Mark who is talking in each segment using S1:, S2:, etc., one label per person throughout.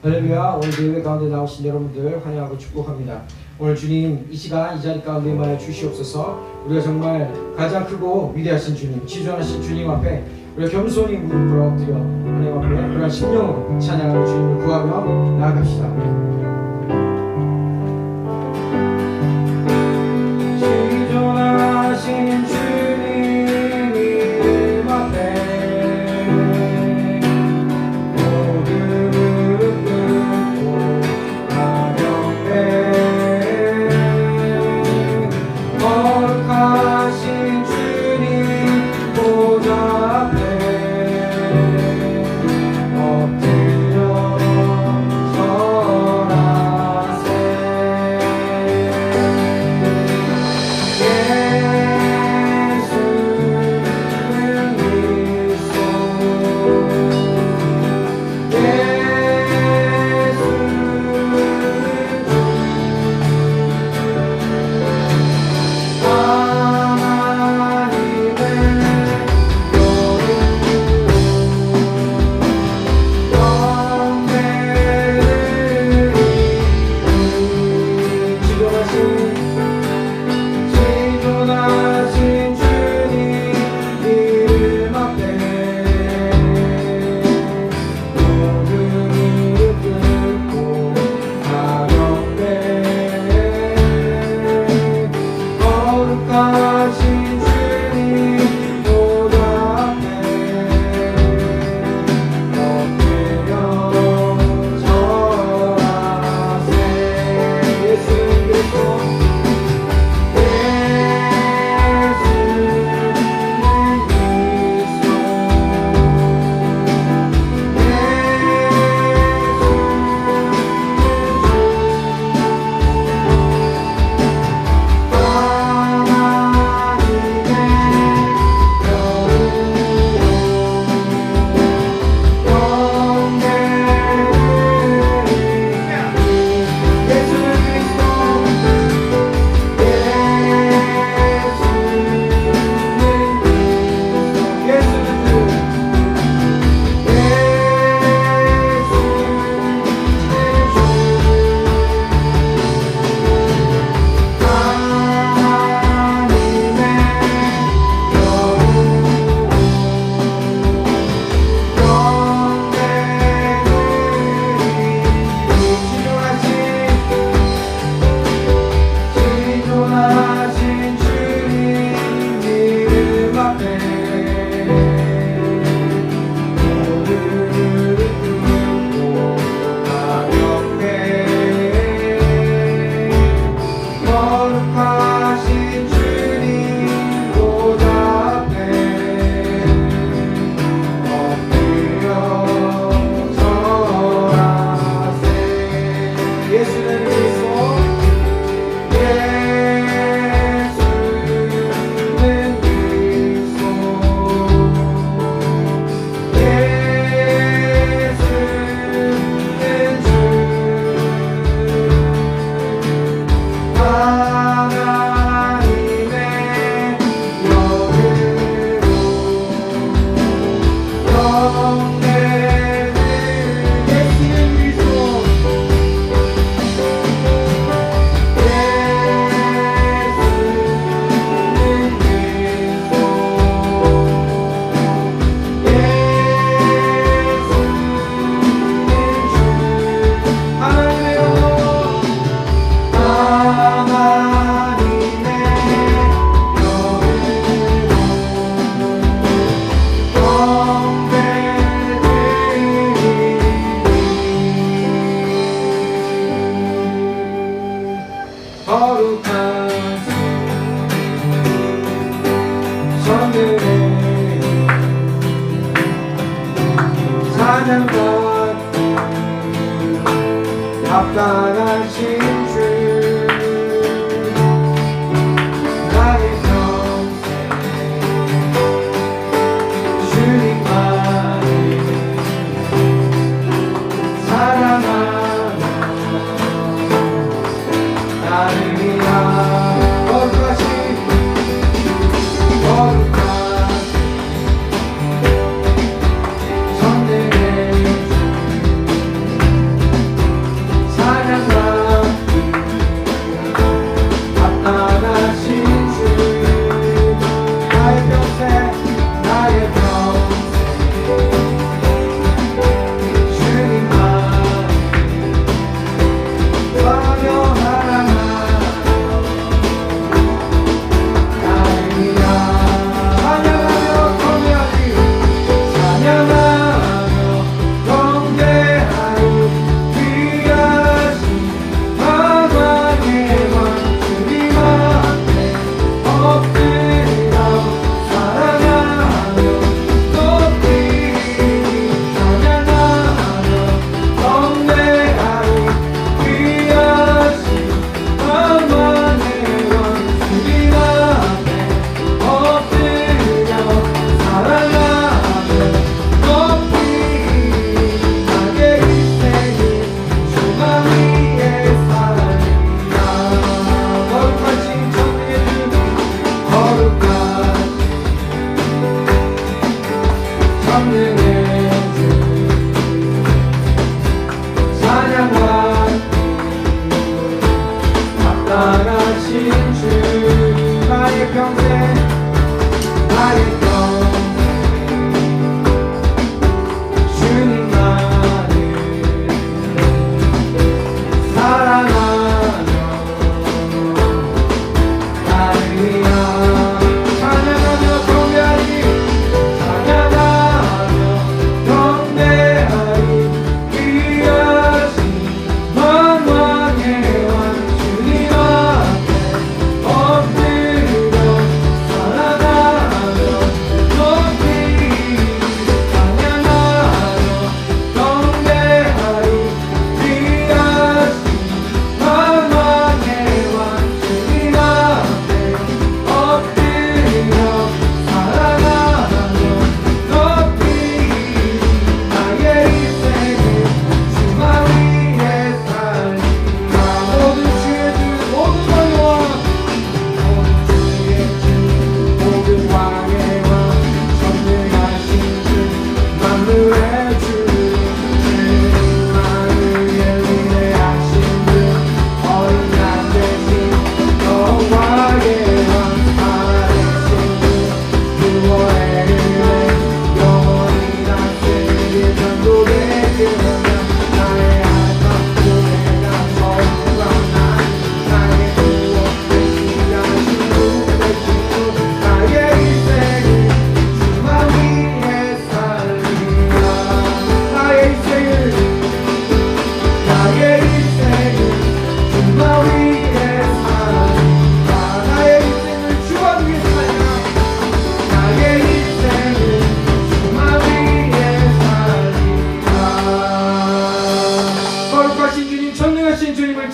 S1: 할렐루야. 오늘 예배 가운데 나오신 여러분들 환영하고 축복합니다. 오늘 주님 이 시간 이 자리 가운데 임하여 주시옵소서. 우리가 정말 가장 크고 위대하신 주님, 지존하신 주님 앞에 우리가 겸손히 무릎을 엎드려 하나님 앞에 그런 심령으로 찬양하는 주님을 구하며 나아갑시다. 지존하신 주님 이름 앞에 합당하신 주 나의 평생 주님만을 사랑하며 나를 위한 거룩하신 선들의 주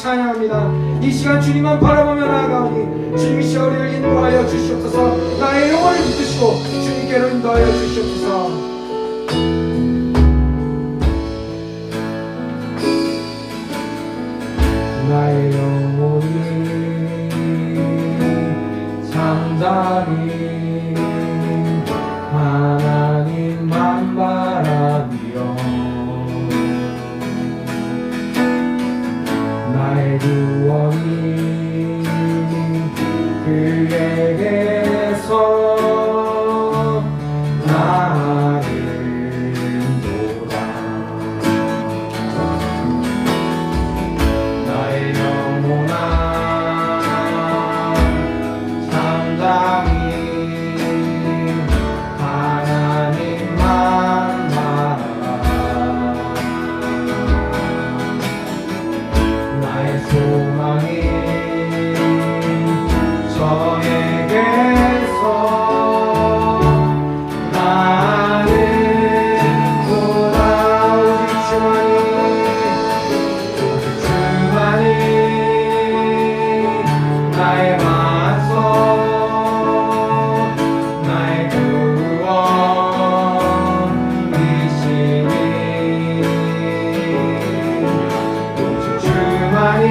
S1: 찬양합니다. 이 시간 주님만 바라보며 나아가오니 주님이 시여 우리를 인도하여 주시옵소서. 나의 영혼을 붙드시고 주님께로 인도하여 주시옵소서. 나의 영혼이 잠잠히 하나님만 바라며 나의 구원이 그에게서 나를 도다. 나의 영혼아 잠잠히 하나님만 바라라. 나의 소망이 저에게서 나를 돌아오직 주만이 나의 반석 나의 구원이시니 오직 주만이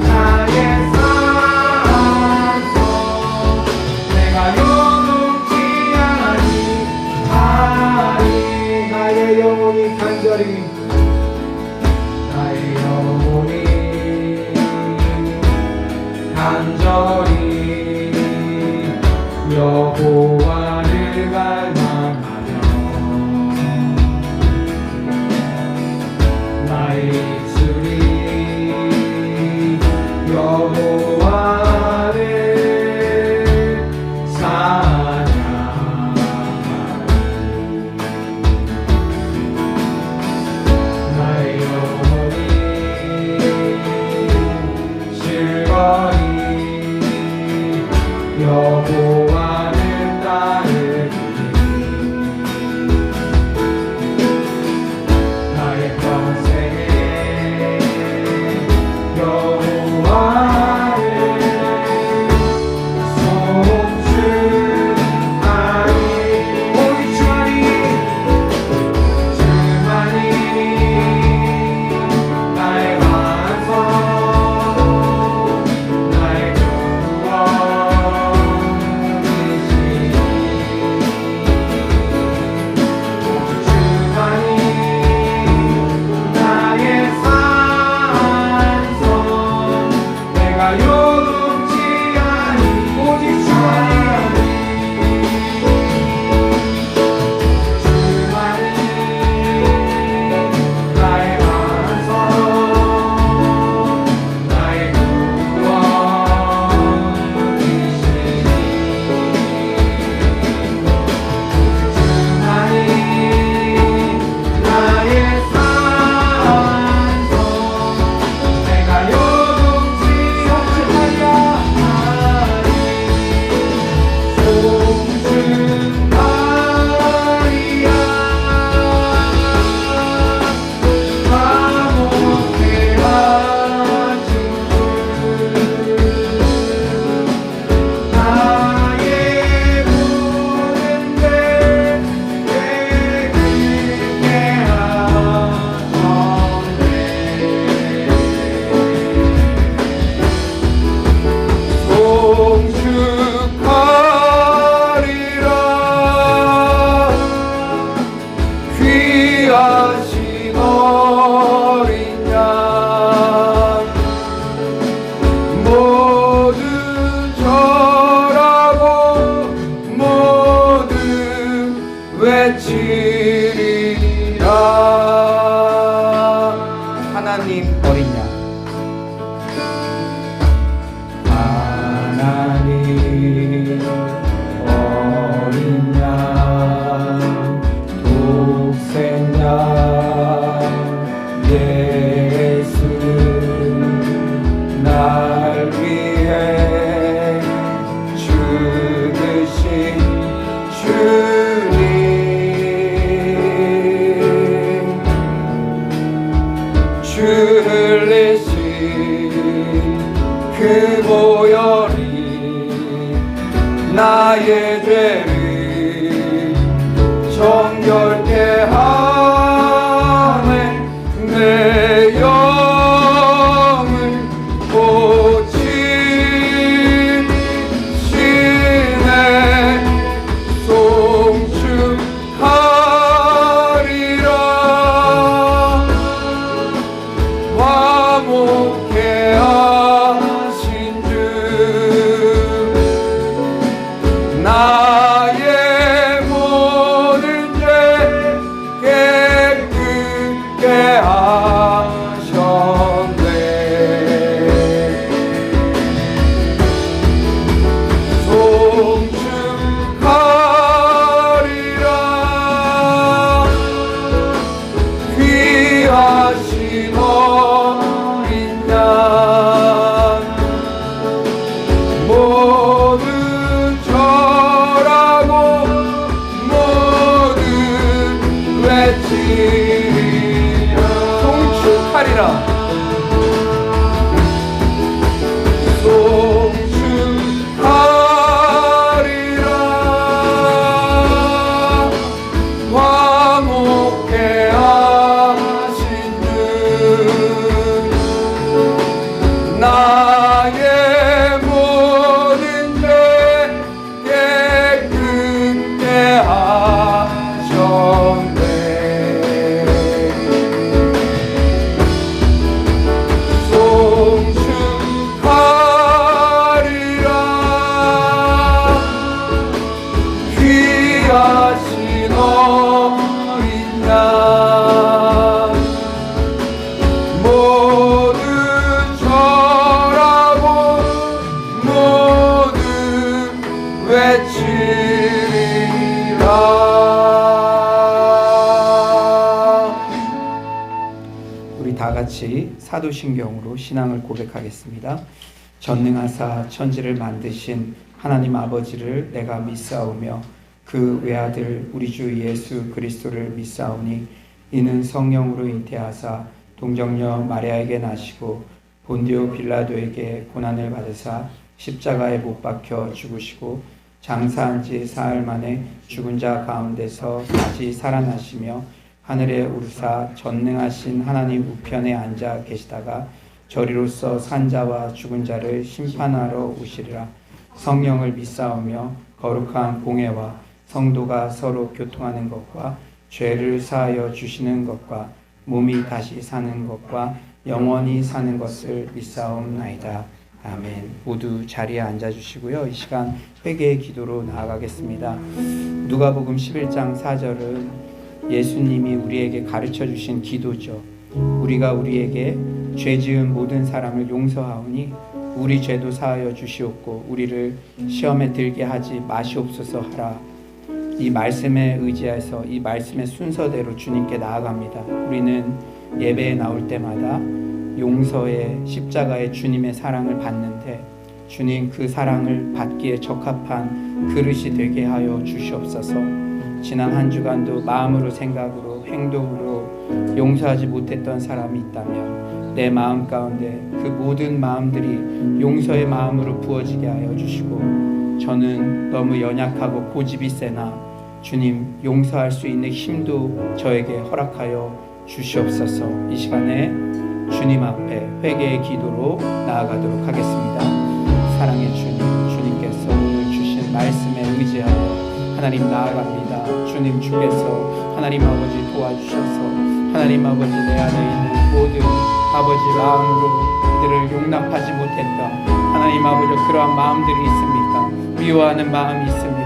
S1: 나의 산소 내가 요동치 아니하리. 나의 영혼이 간절히 나의 영혼이 간절히 여호와를 갈망하며 나의 입술이 여호와를 찬양하리. 나의 영혼이 즐거이 여호와를 따르
S2: 흘리신 그 보혈이 나의 죄를 정결케 하네. 내 영을 고치시네. 송축하리라. 화목해 하신 주 나의 모든 죄 깨끗게 하셨네. 송축하리라. 귀하신 어린 양 모두 절하고 모두 외치리라. 송축하리라. 송축하리라. 화목해 하신 주 나의 모든 죄 깨끗게 하셨네. 송축하리라. 귀하신 어린 양 모두 절하고 모두 외치리라. 우리 다 같이 사도신경으로 신앙을 고백하겠습니다. 전능하사 천지를 만드신 하나님 아버지를 내가 믿사오며 그 외아들 우리 주 예수 그리스도를 믿사오니 이는 성령으로 잉태하사 동정녀 마리아에게 나시고 본디오 빌라도에게 고난을 받으사 십자가에 못 박혀 죽으시고 장사한 지 사흘 만에 죽은 자 가운데서 다시 살아나시며 하늘에 오르사 전능하신 하나님 우편에 앉아 계시다가 저리로서 산 자와 죽은 자를 심판하러 오시리라. 성령을 믿사오며 거룩한 공회와 성도가 서로 교통하는 것과 죄를 사하여 주시는 것과 몸이 다시 사는 것과 영원히 사는 것을 믿사옵나이다. 아멘. 모두 자리에 앉아주시고요. 이 시간 회개의 기도로 나아가겠습니다. 누가복음 11장 4절은 예수님이 우리에게 가르쳐 주신 기도죠. 우리가 우리에게 죄 지은 모든 사람을 용서하오니 우리 죄도 사하여 주시옵고 우리를 시험에 들게 하지 마시옵소서 하라. 이 말씀에 의지해서 이 말씀의 순서대로 주님께 나아갑니다. 우리는 예배에 나올 때마다 용서의 십자가의 주님의 사랑을 받는데 주님 그 사랑을 받기에 적합한 그릇이 되게 하여 주시옵소서. 지난 한 주간도 마음으로 생각으로 행동으로 용서하지 못했던 사람이 있다면 내 마음 가운데 그 모든 마음들이 용서의 마음으로 부어지게 하여 주시고 저는 너무 연약하고 고집이 세나 주님 용서할 수 있는 힘도 저에게 허락하여 주시옵소서. 이 시간에 주님 앞에 회개의 기도로 나아가도록 하겠습니다. 사랑의 주님, 주님께서 오늘 주신 말씀에 의지하여 하나님 나아갑니다. 주님 주께서 하나님 아버지 도와주셔서 하나님 아버지 내 안에 있는 모든 아버지 마음으로 그들을 용납하지 못했던 하나님 아버지 그러한 마음들이 있습니까? 미워하는 마음이 있습니까?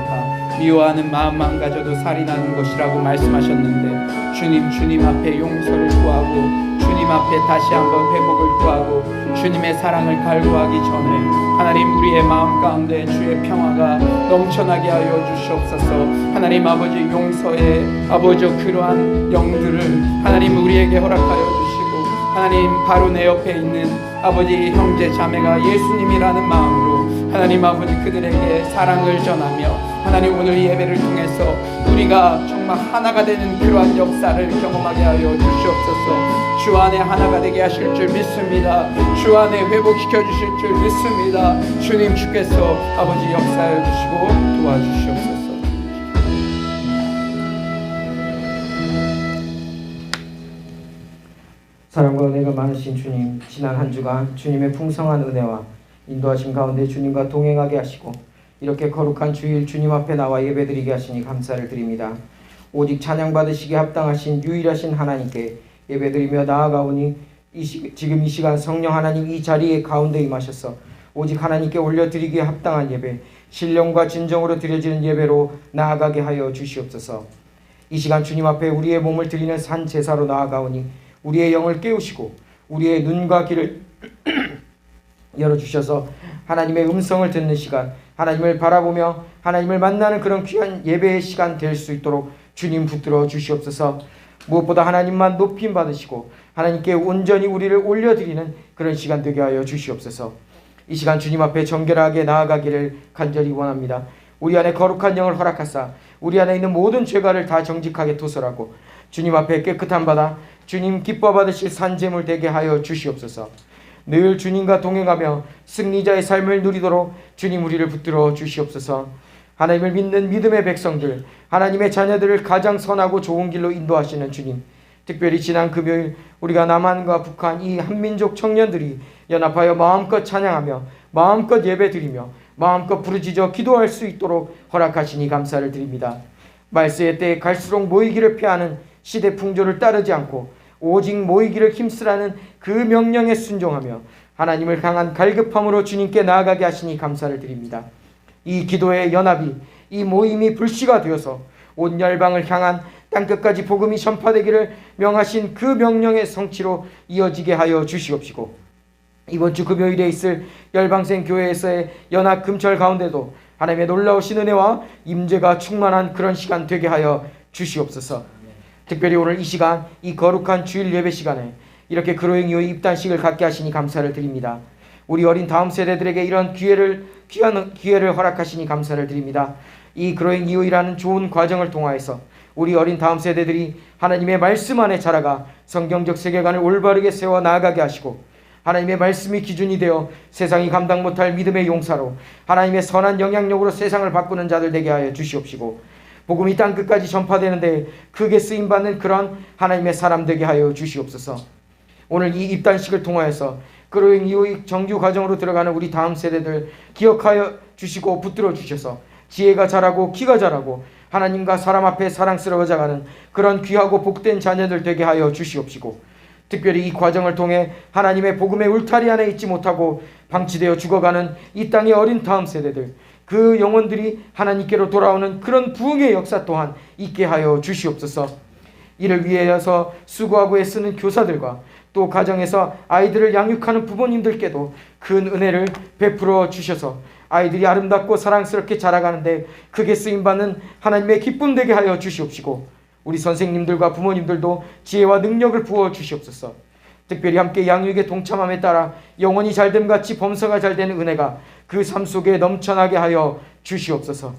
S2: 미워하는 마음만 가져도 살이 나는 것이라고 말씀하셨는데 주님 앞에 용서를 구하고 주님 앞에 다시 한번 회복을 구하고 주님의 사랑을 갈구하기 전에 하나님 우리의 마음 가운데 주의 평화가 넘쳐나게 하여 주시옵소서. 하나님 아버지 용서의 아버지 그러한 영들을 하나님 우리에게 허락하여 주시고 하나님 바로 내 옆에 있는 아버지 형제 자매가 예수님이라는 마음으로 하나님 아버지 그들에게 사랑을 전하며 하나님 오늘 예배를 통해서 우리가 정말 하나가 되는 그러한 역사를 경험하게 하여 주시옵소서. 주 안에 하나가 되게 하실 줄 믿습니다. 주 안에 회복시켜 주실 줄 믿습니다. 주님 주께서 아버지 역사해 주시고 도와주시옵소서.
S1: 사랑과 은혜가 많으신 주님, 지난 한 주간 주님의 풍성한 은혜와 인도하심 가운데 주님과 동행하게 하시고 이렇게 거룩한 주일 주님 앞에 나와 예배드리게 하시니 감사를 드립니다. 오직 찬양받으시기에 합당하신 유일하신 하나님께 예배드리며 나아가오니 지금 이 시간 성령 하나님 이 자리에 가운데 임하셔서 오직 하나님께 올려드리기에 합당한 예배, 신령과 진정으로 드려지는 예배로 나아가게 하여 주시옵소서. 이 시간 주님 앞에 우리의 몸을 드리는 산 제사로 나아가오니 우리의 영을 깨우시고 우리의 눈과 귀를 열어주셔서 하나님의 음성을 듣는 시간, 하나님을 바라보며 하나님을 만나는 그런 귀한 예배의 시간 될 수 있도록 주님 붙들어 주시옵소서. 무엇보다 하나님만 높임 받으시고 하나님께 온전히 우리를 올려드리는 그런 시간 되게 하여 주시옵소서. 이 시간 주님 앞에 정결하게 나아가기를 간절히 원합니다. 우리 안에 거룩한 영을 허락하사 우리 안에 있는 모든 죄가를 다 정직하게 도설하고 주님 앞에 깨끗한 바다, 주님 기뻐 받으실 산재물 되게 하여 주시옵소서. 늘 주님과 동행하며 승리자의 삶을 누리도록 주님 우리를 붙들어 주시옵소서. 하나님을 믿는 믿음의 백성들, 하나님의 자녀들을 가장 선하고 좋은 길로 인도하시는 주님, 특별히 지난 금요일 우리가 남한과 북한 이 한민족 청년들이 연합하여 마음껏 찬양하며 마음껏 예배드리며 마음껏 부르짖어 기도할 수 있도록 허락하시니 감사를 드립니다. 말세의 때에 갈수록 모이기를 피하는 시대 풍조를 따르지 않고 오직 모이기를 힘쓰라는 그 명령에 순종하며 하나님을 향한 갈급함으로 주님께 나아가게 하시니 감사를 드립니다. 이 기도의 연합이, 이 모임이 불씨가 되어서 온 열방을 향한 땅끝까지 복음이 전파되기를 명하신 그 명령의 성취로 이어지게 하여 주시옵시고 이번 주 금요일에 있을 열방생 교회에서의 연합 금철 가운데도 하나님의 놀라우신 은혜와 임재가 충만한 그런 시간 되게 하여 주시옵소서. 특별히 오늘 이 시간, 이 거룩한 주일 예배 시간에 이렇게 그로잉 이후의 입단식을 갖게 하시니 감사를 드립니다. 우리 어린 다음 세대들에게 이런 귀한 기회를 허락하시니 감사를 드립니다. 이 그로잉 이후이라는 좋은 과정을 통하여서 우리 어린 다음 세대들이 하나님의 말씀 안에 자라가 성경적 세계관을 올바르게 세워 나아가게 하시고 하나님의 말씀이 기준이 되어 세상이 감당 못할 믿음의 용사로 하나님의 선한 영향력으로 세상을 바꾸는 자들 되게 하여 주시옵시고 복음이 땅끝까지 전파되는데 크게 쓰임받는 그런 하나님의 사람 되게 하여 주시옵소서. 오늘 이 입단식을 통하여서 그로잉 이후의 정규 과정으로 들어가는 우리 다음 세대들 기억하여 주시고 붙들어 주셔서 지혜가 자라고 키가 자라고 하나님과 사람 앞에 사랑스러워져가는 그런 귀하고 복된 자녀들 되게 하여 주시옵시고 특별히 이 과정을 통해 하나님의 복음의 울타리 안에 있지 못하고 방치되어 죽어가는 이 땅의 어린 다음 세대들 그 영혼들이 하나님께로 돌아오는 그런 부흥의 역사 또한 있게 하여 주시옵소서. 이를 위해서 수고하고 애쓰는 교사들과 또 가정에서 아이들을 양육하는 부모님들께도 큰 은혜를 베풀어 주셔서 아이들이 아름답고 사랑스럽게 자라가는데 크게 쓰임받는 하나님의 기쁨 되게 하여 주시옵시고 우리 선생님들과 부모님들도 지혜와 능력을 부어 주시옵소서. 특별히 함께 양육에 동참함에 따라 영혼이 잘됨같이 범사가 잘되는 은혜가 그 삶 속에 넘쳐나게 하여 주시옵소서.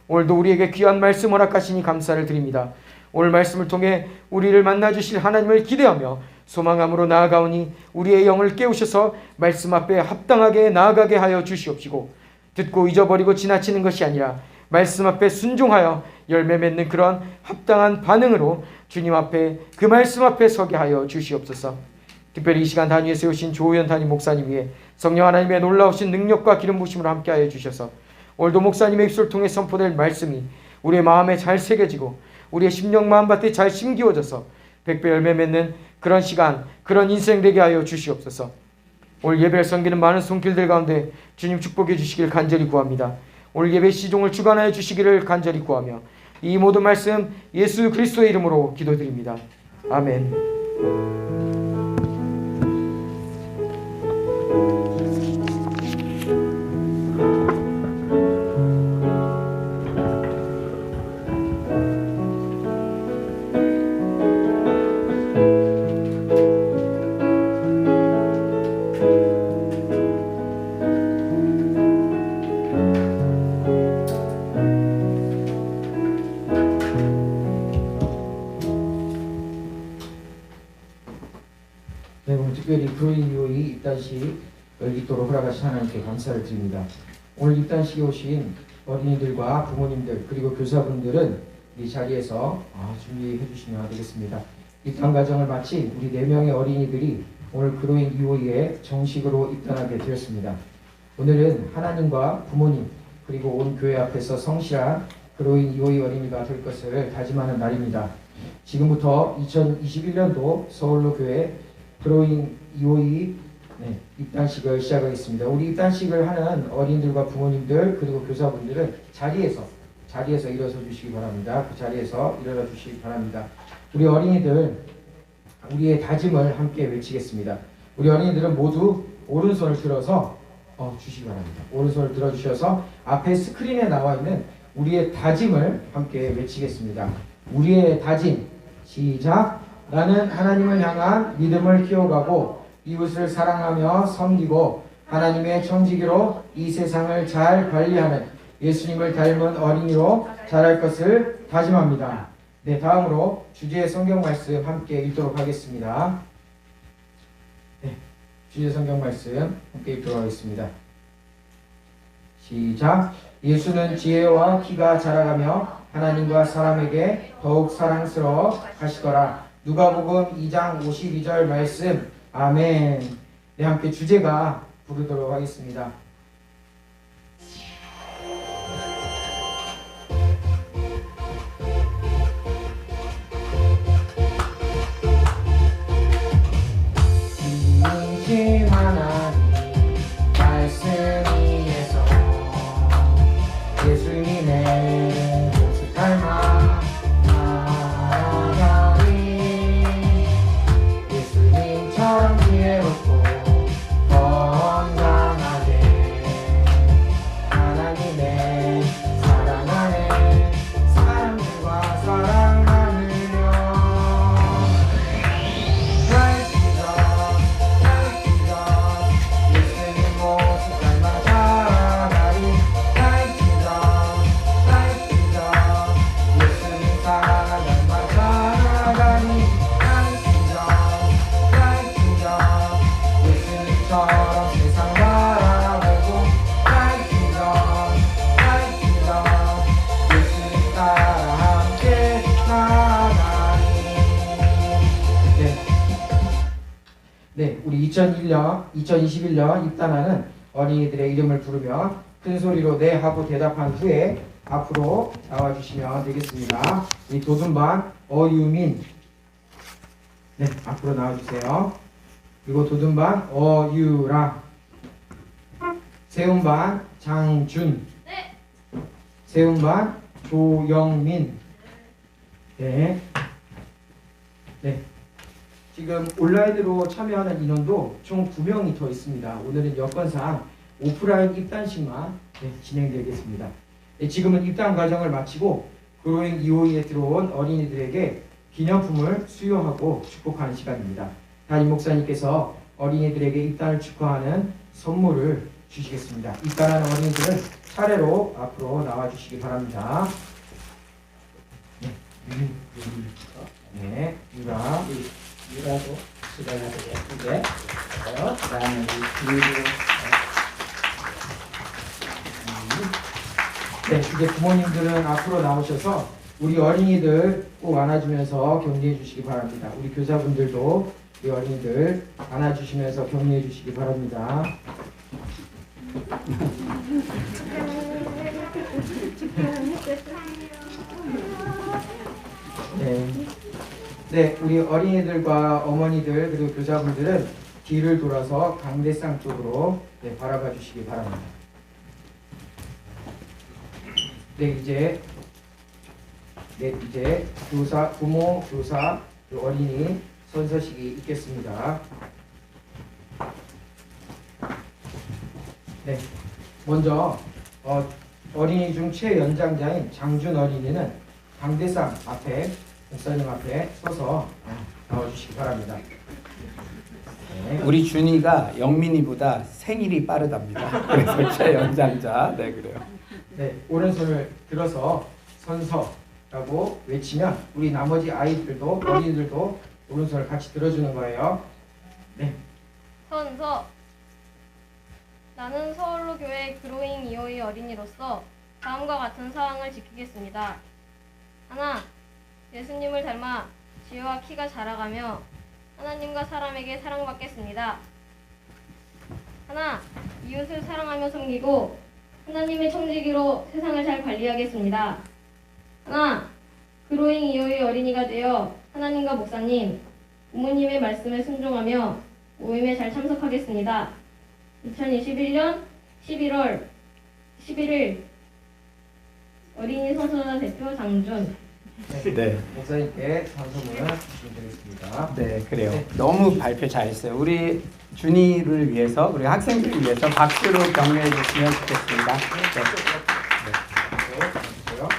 S1: 오늘도 우리에게 귀한 말씀 허락하시니 감사를 드립니다. 오늘 말씀을 통해 우리를 만나주실 하나님을 기대하며 소망함으로 나아가오니 우리의 영을 깨우셔서 말씀 앞에 합당하게 나아가게 하여 주시옵시고 듣고 잊어버리고 지나치는 것이 아니라 말씀 앞에 순종하여 열매 맺는 그런 합당한 반응으로 주님 앞에 그 말씀 앞에 서게 하여 주시옵소서. 특별히 이 시간 단위에 세우신 조우현 담임 목사님 위해 성령 하나님의 놀라우신 능력과 기름 부으심으로 함께하여 주셔서 오늘도 목사님의 입술을 통해 선포될 말씀이 우리의 마음에 잘 새겨지고 우리의 심령 마음밭에 잘 심기워져서 백배 열매 맺는 그런 시간, 그런 인생 되게 하여 주시옵소서. 오늘 예배를 섬기는 많은 손길들 가운데 주님 축복해 주시길 간절히 구합니다. 오늘 예배 시종을 주관하여 주시기를 간절히 구하며 이 모든 말씀 예수 그리스도의 이름으로 기도드립니다. 아멘. 네, 오늘 특별히 그로잉 유오이 입단식을 있도록 허락하신 하나님께 감사를 드립니다. 오늘 입단식에 오신 어린이들과 부모님들 그리고 교사분들은 이 자리에서 준비해 주시면 되겠습니다. 입단 과정을 마친 우리 4명의 어린이들이 오늘 그로잉 유오이에 정식으로 입단하게 되었습니다. 오늘은 하나님과 부모님 그리고 온 교회 앞에서 성실한 그로잉 유오이 어린이가 될 것을 다짐하는 날입니다. 지금부터 2021년도 서울로 교회 그로잉 유오이 입단식을 시작하겠습니다. 우리 입단식을 하는 어린이들과 부모님들 그리고 교사분들은 자리에서 일어서 주시기 바랍니다. 그 자리에서 일어나 주시기 바랍니다. 우리 어린이들 우리의 다짐을 함께 외치겠습니다. 우리 어린이들은 모두 오른손을 들어서 주시기 바랍니다. 오른손을 들어주셔서 앞에 스크린에 나와 있는 우리의 다짐을 함께 외치겠습니다. 우리의 다짐 시작. 나는 하나님을 향한 믿음을 키워가고 이웃을 사랑하며 섬기고 하나님의 청지기로 이 세상을 잘 관리하는 예수님을 닮은 어린이로 자랄 것을 다짐합니다. 네, 다음으로 주제의 성경 말씀 함께 읽도록 하겠습니다. 네, 주제 성경 말씀 함께 읽도록 하겠습니다. 시작. 예수는 지혜와 키가 자라가며 하나님과 사람에게 더욱 사랑스러워 하시더라. 누가복음 2장 52절 말씀. 아멘. 네, 함께 주제가 부르도록 하겠습니다. 진심 하나님 말씀 위에서 예수님의 모습 닮아 나아가리. 예수님처럼 지혜롭고 건강하게 하나님의 사랑 안에 사람들과 사랑 나누며 예수님 모습 닮아 자라가리. 예수님 사랑 닮아 자라가리. 예수님처럼 세상 바라보고 예수님 따라 함께 나가리. 네, 우리 2021년 입단하는 어린이들의 이름을 부르며 큰 소리로 네 하고 대답한 후에 앞으로 나와주시면 되겠습니다. 이 도둔반 어유민, 네, 앞으로 나와주세요. 그리고 도둔반 어유라, 세운반 장준, 세운반 조영민. 네. 지금 온라인으로 참여하는 인원도 총 9명이 더 있습니다. 오늘은 여건상 오프라인 입단식만 진행되겠습니다. 지금은 입단 과정을 마치고 그로잉 유오이에 들어온 어린이들에게 기념품을 수여하고 축복하는 시간입니다. 담임 목사님께서 어린이들에게 입단을 축하하는 선물을 주시겠습니다. 입단하는 어린이들은 차례로 앞으로 나와주시기 바랍니다. 네, 유라도 수고해야 되겠는데, 그다음에 네, 이제 부모님들은 앞으로 나오셔서 우리 어린이들 꼭 안아주면서 격려해 주시기 바랍니다. 우리 교사분들도 우리 어린이들 안아주시면서 격려해 주시기 바랍니다. 네, 우리 어린이들과 어머니들 그리고 교사분들은 뒤를 돌아서 강대상 쪽으로 바라봐 주시기 바랍니다. 네, 이제 교사, 부모, 교사, 어린이 선서식이 있겠습니다. 네, 먼저 어린이 중 최연장자인 장준 어린이는 강대상 앞에 목사님 앞에 서서 나와주시기 바랍니다. 네.
S2: 우리 준이가 영민이보다 생일이 빠르답니다. 그래서 최연장자. 네, 그래요.
S1: 네, 오른손을 들어서 선서라고 외치면 우리 나머지 아이들도 어린이들도 오른손을 같이 들어주는 거예요. 네.
S3: 선서. 나는 서울로 교회 그로잉 이호이 어린이로서 다음과 같은 사항을 지키겠습니다. 하나, 예수님을 닮아 지혜와 키가 자라가며 하나님과 사람에게 사랑받겠습니다. 하나, 이웃을 사랑하며 섬기고 하나님의 청지기로 세상을 잘 관리하겠습니다. 하나, 그로잉 이호이 어린이가 되어 하나님과 목사님, 부모님의 말씀에 순종하며 모임에 잘 참석하겠습니다. 2021년 11월 11일 어린이 선서자 대표 장준.
S2: 네.
S1: 목사님께 선서문을 드리겠습니다.
S2: 네, 그래요.
S1: 네.
S2: 너무 발표 잘했어요. 우리 준이를 위해서, 우리 학생들을 위해서 박수로 격려해 주시면 좋겠습니다.
S1: 주세요.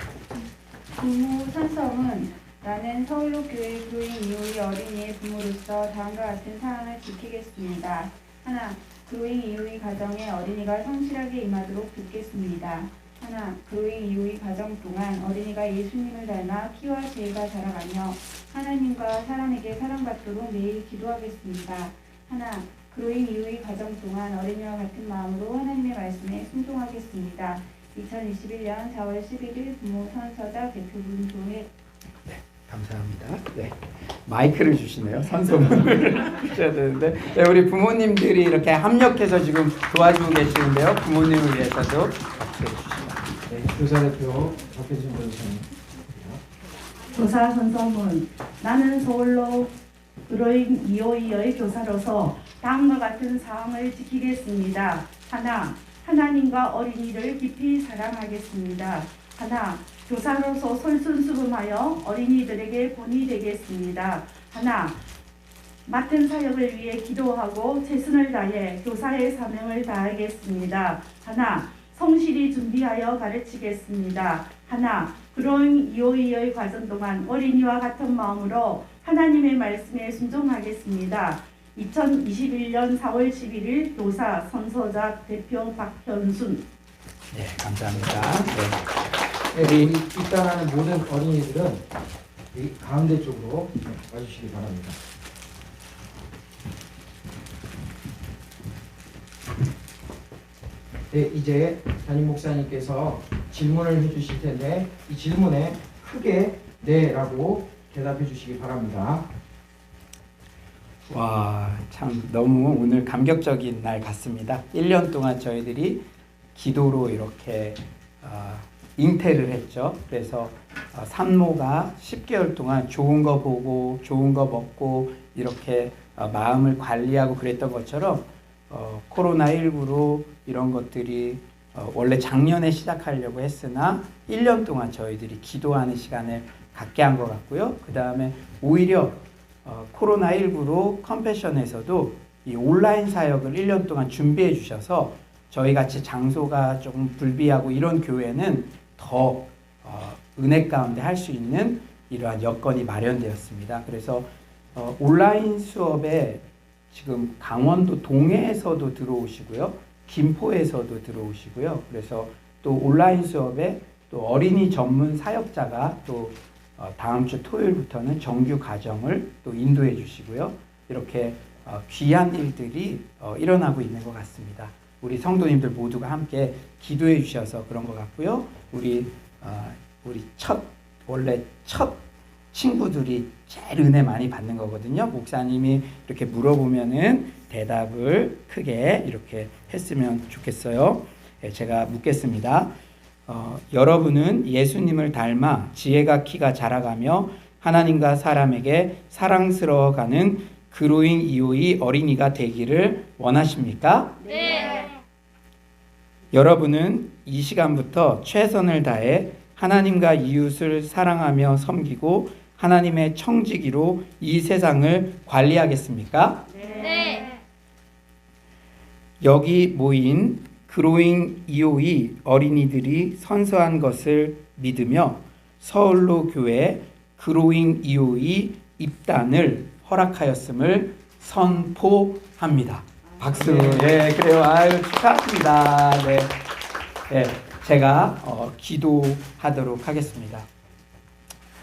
S4: 부모 찬성은 나는 서울로 교회 교인 이호이 어린이의 부모로서 다음과 같은 사항을 지키겠습니다. 하나, 그로잉 이호이 가정에 어린이가 성실하게 임하도록 돕겠습니다. 하나, 그로잉 이호이 가정 동안 어린이가 예수님을 닮아 키와 지혜가 자라가며 하나님과 사람에게 사랑받도록 매일 기도하겠습니다. 하나, 그로잉 이호이 가정 동안 어린이와 같은 마음으로 하나님의 말씀에 순종하겠습니다. 2021년 4월 11일 부모 선서자 대표분 교회.
S2: 감사합니다. 네. 마이크를 주시네요. 선서문을 주셔야 되는데. 네, 우리 부모님들이 이렇게 합력해서 지금 도와주고 계시는데요. 부모님을 위해서도 박수해 주시기
S1: 네, 교사 대표 박혜준 변호사님.
S5: 교사 선서문. 나는 서울로 그로잉 이호이의 교사로서 다음과 같은 사항을 지키겠습니다. 하나, 하나님과 어린이를 깊이 사랑하겠습니다. 하나, 교사로서 솔선수범하여 어린이들에게 본이 되겠습니다. 하나, 맡은 사역을 위해 기도하고 최선을 다해 교사의 사명을 다하겠습니다. 하나, 성실히 준비하여 가르치겠습니다. 하나, 그로잉 이호이의 과정 동안 어린이와 같은 마음으로 하나님의 말씀에 순종하겠습니다. 2021년 4월 11일 교사 선서자 대표 박현순.
S2: 네, 감사합니다. 네.
S1: 네, 우리 입단하는 모든 어린이들은 이 가운데 쪽으로 와주시기 바랍니다. 네, 이제 담임 목사님께서 질문을 해주실 텐데 이 질문에 크게 네라고 대답해 주시기 바랍니다.
S2: 와, 참 너무 오늘 감격적인 날 같습니다. 1년 동안 저희들이 기도로 이렇게 잉태를 했죠. 그래서 산모가 10개월 동안 좋은 거 보고 좋은 거 먹고 이렇게 마음을 관리하고 그랬던 것처럼 코로나19로 이런 것들이 원래 작년에 시작하려고 했으나 1년 동안 저희들이 기도하는 시간을 갖게 한 것 같고요. 그 다음에 오히려 코로나19로 컴패션에서도 이 온라인 사역을 1년 동안 준비해 주셔서 저희 같이 장소가 조금 불비하고 이런 교회는 더 은혜 가운데 할 수 있는 이러한 여건이 마련되었습니다. 그래서 온라인 수업에 지금 강원도 동해에서도 들어오시고요. 김포에서도 들어오시고요. 그래서 또 온라인 수업에 또 어린이 전문 사역자가 또 다음 주 토요일부터는 정규 가정을 또 인도해 주시고요. 이렇게 귀한 일들이 일어나고 있는 것 같습니다. 우리 성도님들 모두가 함께 기도해 주셔서 그런 것 같고요. 우리 원래 첫 친구들이 제일 은혜 많이 받는 거거든요. 목사님이 이렇게 물어보면은 대답을 크게 이렇게 했으면 좋겠어요. 제가 묻겠습니다. 여러분은 예수님을 닮아 지혜가 키가 자라가며 하나님과 사람에게 사랑스러워가는 그로잉 이호이 어린이가 되기를 원하십니까?
S3: 네.
S2: 여러분은 이 시간부터 최선을 다해 하나님과 이웃을 사랑하며 섬기고 하나님의 청지기로 이 세상을 관리하겠습니까?
S3: 네.
S2: 여기 모인 그로잉 이호이 어린이들이 선서한 것을 믿으며 서울로 교회 그로잉 이호이 입단을 허락하였음을 선포합니다. 박수. 네, 그래요. 아유, 축하합니다. 네, 네, 제가 기도하도록 하겠습니다.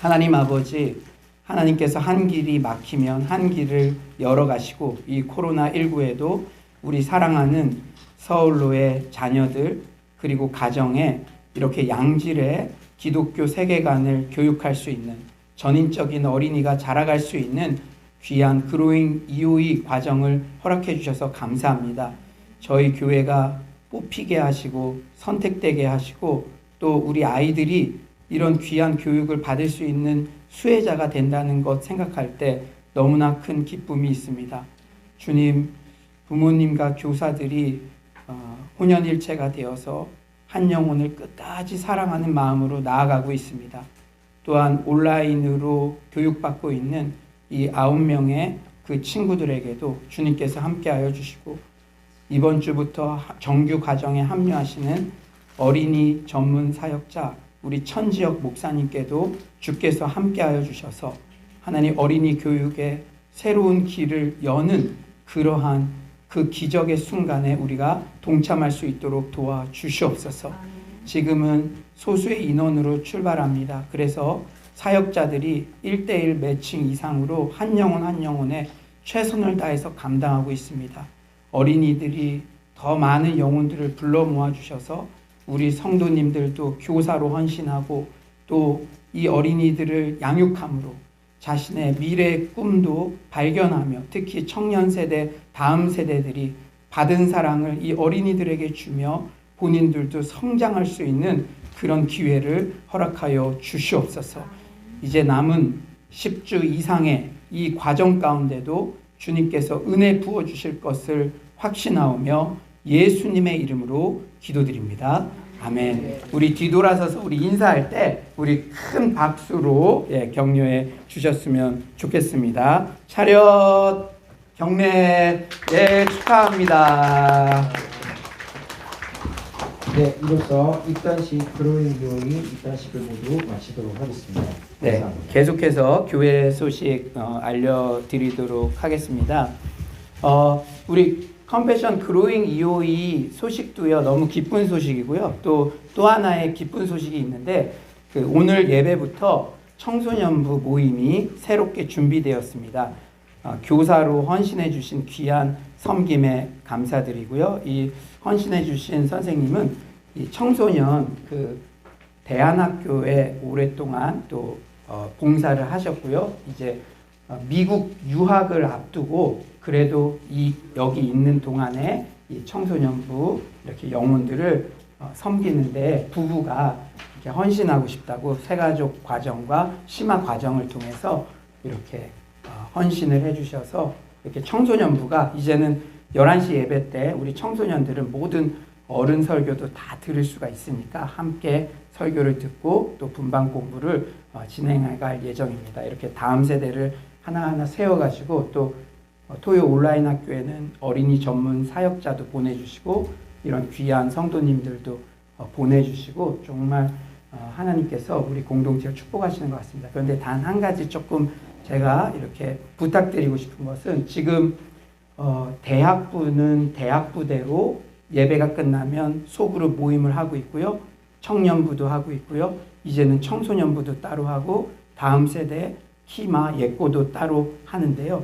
S2: 하나님 아버지, 하나님께서 한 길이 막히면 한 길을 열어가시고 이 코로나19에도 우리 사랑하는 서울로의 자녀들 그리고 가정에 이렇게 양질의 기독교 세계관을 교육할 수 있는 전인적인 어린이가 자라갈 수 있는 귀한 그로잉 EOE 과정을 허락해 주셔서 감사합니다. 저희 교회가 뽑히게 하시고 선택되게 하시고 또 우리 아이들이 이런 귀한 교육을 받을 수 있는 수혜자가 된다는 것 생각할 때 너무나 큰 기쁨이 있습니다. 주님, 부모님과 교사들이 혼연일체가 되어서 한 영혼을 끝까지 사랑하는 마음으로 나아가고 있습니다. 또한 온라인으로 교육받고 있는 이 9명의 그 친구들에게도 주님께서 함께하여 주시고 이번 주부터 정규 과정에 합류하시는 어린이 전문 사역자 우리 천지역 목사님께도 주께서 함께하여 주셔서 하나님 어린이 교육에 새로운 길을 여는 그러한 그 기적의 순간에 우리가 동참할 수 있도록 도와주시옵소서. 지금은 소수의 인원으로 출발합니다. 그래서 사역자들이 1:1 매칭 이상으로 한 영혼 한 영혼에 최선을 다해서 감당하고 있습니다. 어린이들이 더 많은 영혼들을 불러 모아주셔서 우리 성도님들도 교사로 헌신하고 또 이 어린이들을 양육함으로 자신의 미래의 꿈도 발견하며 특히 청년 세대, 다음 세대들이 받은 사랑을 이 어린이들에게 주며 본인들도 성장할 수 있는 그런 기회를 허락하여 주시옵소서. 이제 남은 10주 이상의 이 과정 가운데도 주님께서 은혜 부어주실 것을 확신하오며 예수님의 이름으로 기도드립니다. 아멘. 우리 뒤돌아서서 우리 인사할 때 우리 큰 박수로 격려해 주셨으면 좋겠습니다. 차렷 경례 축하합니다.
S1: 네, 이로써 입단식 그로잉 EOE 입단식을 모두 마치도록 하겠습니다.
S2: 네,
S1: 감사합니다.
S2: 계속해서 교회 소식 알려드리도록 하겠습니다. 우리 컴패션 그로잉 EOE 소식도요 너무 기쁜 소식이고요. 또 하나의 기쁜 소식이 있는데 오늘 예배부터 청소년부 모임이 새롭게 준비되었습니다. 교사로 헌신해 주신 귀한 섬김에 감사드리고요. 이 헌신해 주신 선생님은 이 청소년 대안학교에 오랫동안 또 봉사를 하셨고요. 이제 미국 유학을 앞두고 그래도 여기 있는 동안에 이 청소년부 이렇게 영혼들을 섬기는데 부부가 이렇게 헌신하고 싶다고 새가족 과정과 심화 과정을 통해서 이렇게 헌신을 해주셔서 이렇게 청소년부가 이제는 11시 예배 때 우리 청소년들은 모든 어른 설교도 다 들을 수가 있으니까 함께 설교를 듣고 또 분방 공부를 진행해 갈 예정입니다. 이렇게 다음 세대를 하나하나 세워가지고 또 토요 온라인 학교에는 어린이 전문 사역자도 보내주시고 이런 귀한 성도님들도 보내주시고 정말 하나님께서 우리 공동체를 축복하시는 것 같습니다. 그런데 단 한 가지 조금 제가 이렇게 부탁드리고 싶은 것은 지금 대학부는 대학부대로 예배가 끝나면 소그룹 모임을 하고 있고요. 청년부도 하고 있고요. 이제는 청소년부도 따로 하고 다음 세대 키마 예꼬도 따로 하는데요.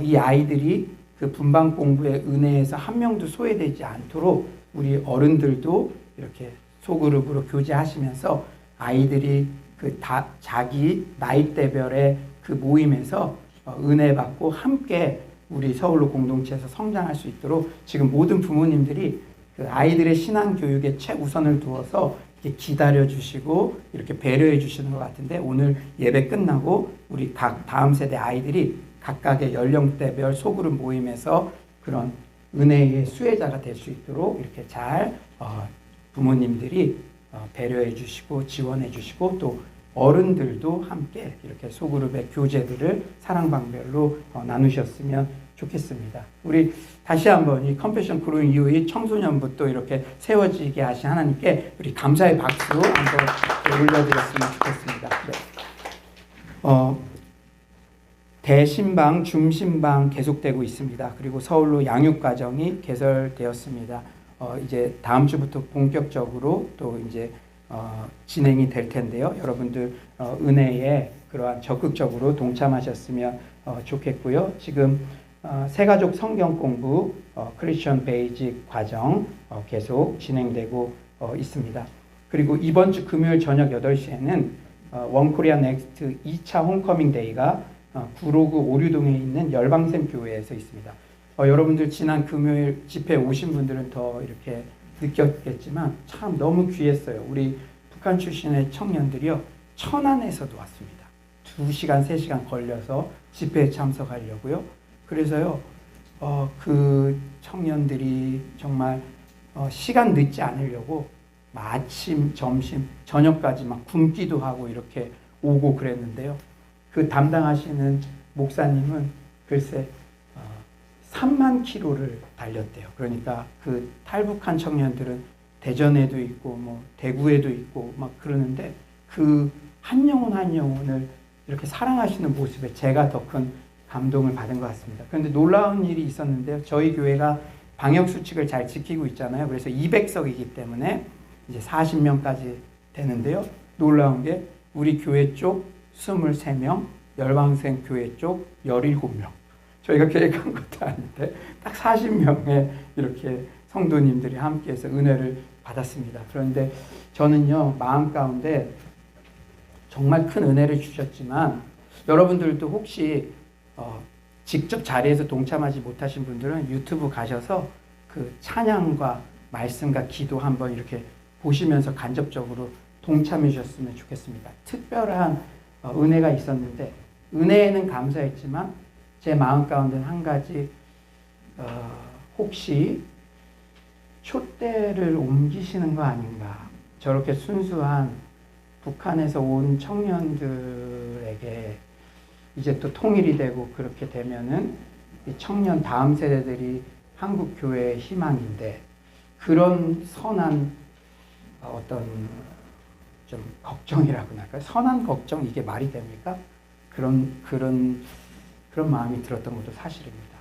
S2: 이 아이들이 그 분방 공부의 은혜에서 한 명도 소외되지 않도록 우리 어른들도 이렇게 소그룹으로 교제하시면서 아이들이 자기 나이대별의 그 모임에서 은혜 받고 함께 우리 서울로 공동체에서 성장할 수 있도록 지금 모든 부모님들이 그 아이들의 신앙 교육에 최우선을 두어서 이렇게 기다려 주시고 이렇게 배려해 주시는 것 같은데 오늘 예배 끝나고 우리 각 다음 세대 아이들이 각각의 연령대별 소그룹 모임에서 그런 은혜의 수혜자가 될 수 있도록 이렇게 잘 부모님들이 배려해 주시고 지원해 주시고 또 어른들도 함께 이렇게 소그룹의 교제들을 사랑방별로 나누셨으면 좋겠습니다. 우리 다시 한번 이 컴패션 그로잉 EOE 청소년부터 이렇게 세워지게 하신 하나님께 우리 감사의 박수 한번 올려드렸으면 좋겠습니다. 네. 대신방, 중신방 계속되고 있습니다. 그리고 서울로 양육과정이 개설되었습니다. 이제 다음 주부터 본격적으로 또 이제 진행이 될 텐데요. 여러분들 은혜의 그러한 적극적으로 동참하셨으면 좋겠고요. 지금 새가족 성경 공부 크리스천 베이직 과정 계속 진행되고 있습니다. 그리고 이번 주 금요일 저녁 8시에는 원코리아 넥스트 2차 홈커밍 데이가 구로구 오류동에 있는 열방샘 교회에서 있습니다. 여러분들 지난 금요일 집회 오신 분들은 더 이렇게 느꼈겠지만 참 너무 귀했어요. 우리 북한 출신의 청년들이요, 천안에서도 왔습니다. 2시간, 3시간 걸려서 집회에 참석하려고요. 그래서요, 그 청년들이 정말 시간 늦지 않으려고 아침, 점심, 저녁까지 막 굶기도 하고 이렇게 오고 그랬는데요. 그 담당하시는 목사님은 글쎄 3만 킬로를 달렸대요. 그러니까 그 탈북한 청년들은 대전에도 있고 뭐 대구에도 있고 막 그러는데 그 한 영혼 한 영혼을 이렇게 사랑하시는 모습에 제가 더 큰 감동을 받은 것 같습니다. 그런데 놀라운 일이 있었는데요. 저희 교회가 방역 수칙을 잘 지키고 있잖아요. 그래서 200석이기 때문에 이제 40명까지 되는데요. 놀라운 게 우리 교회 쪽 23명, 열방생 교회 쪽 17명. 저희가 계획한 것도 아닌데 딱 40명의 이렇게 성도님들이 함께해서 은혜를 받았습니다. 그런데 저는요, 마음 가운데 정말 큰 은혜를 주셨지만 여러분들도 혹시 직접 자리에서 동참하지 못하신 분들은 유튜브 가셔서 그 찬양과 말씀과 기도 한번 이렇게 보시면서 간접적으로 동참해 주셨으면 좋겠습니다. 특별한 은혜가 있었는데 은혜에는 감사했지만 제 마음 가운데는 한 가지 혹시 촛대를 옮기시는 거 아닌가. 저렇게 순수한 북한에서 온 청년들에게 이제 또 통일이 되고 그렇게 되면은 이 청년 다음 세대들이 한국 교회의 희망인데 그런 선한 어떤 좀 걱정이라고 할까요? 선한 걱정 이게 말이 됩니까? 그런 마음이 들었던 것도 사실입니다.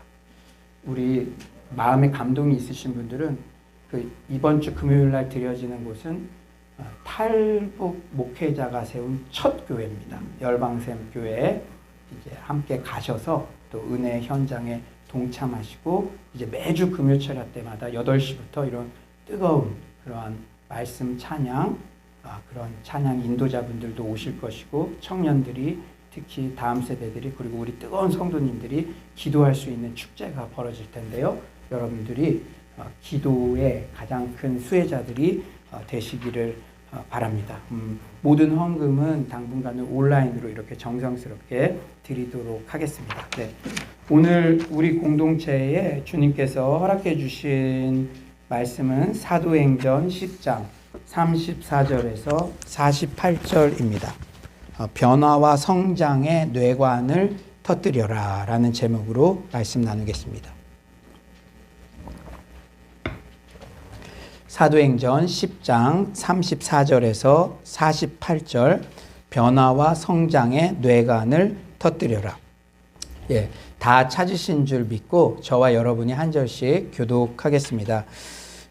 S2: 우리 마음에 감동이 있으신 분들은 그 이번 주 금요일 날 드려지는 곳은 탈북 목회자가 세운 첫 교회입니다. 열방샘 교회에 이제 함께 가셔서 또 은혜 현장에 동참하시고 이제 매주 금요 철야 때마다 8시부터 이런 뜨거운 그러한 말씀 찬양, 그런 찬양 인도자분들도 오실 것이고 청년들이 특히 다음 세대들이 그리고 우리 뜨거운 성도님들이 기도할 수 있는 축제가 벌어질 텐데요. 여러분들이 기도의 가장 큰 수혜자들이 되시기를 바랍니다. 모든 헌금은 당분간은 온라인으로 이렇게 정성스럽게 드리도록 하겠습니다. 네. 오늘 우리 공동체에 주님께서 허락해 주신 말씀은 사도행전 10장 34절에서 48절입니다. 변화와 성장의 뇌관을 터뜨려라 라는 제목으로 말씀 나누겠습니다. 사도행전 10장 34절에서 48절 변화와 성장의 뇌관을 터뜨려라. 예, 다 찾으신 줄 믿고 저와 여러분이 한 절씩 교독하겠습니다.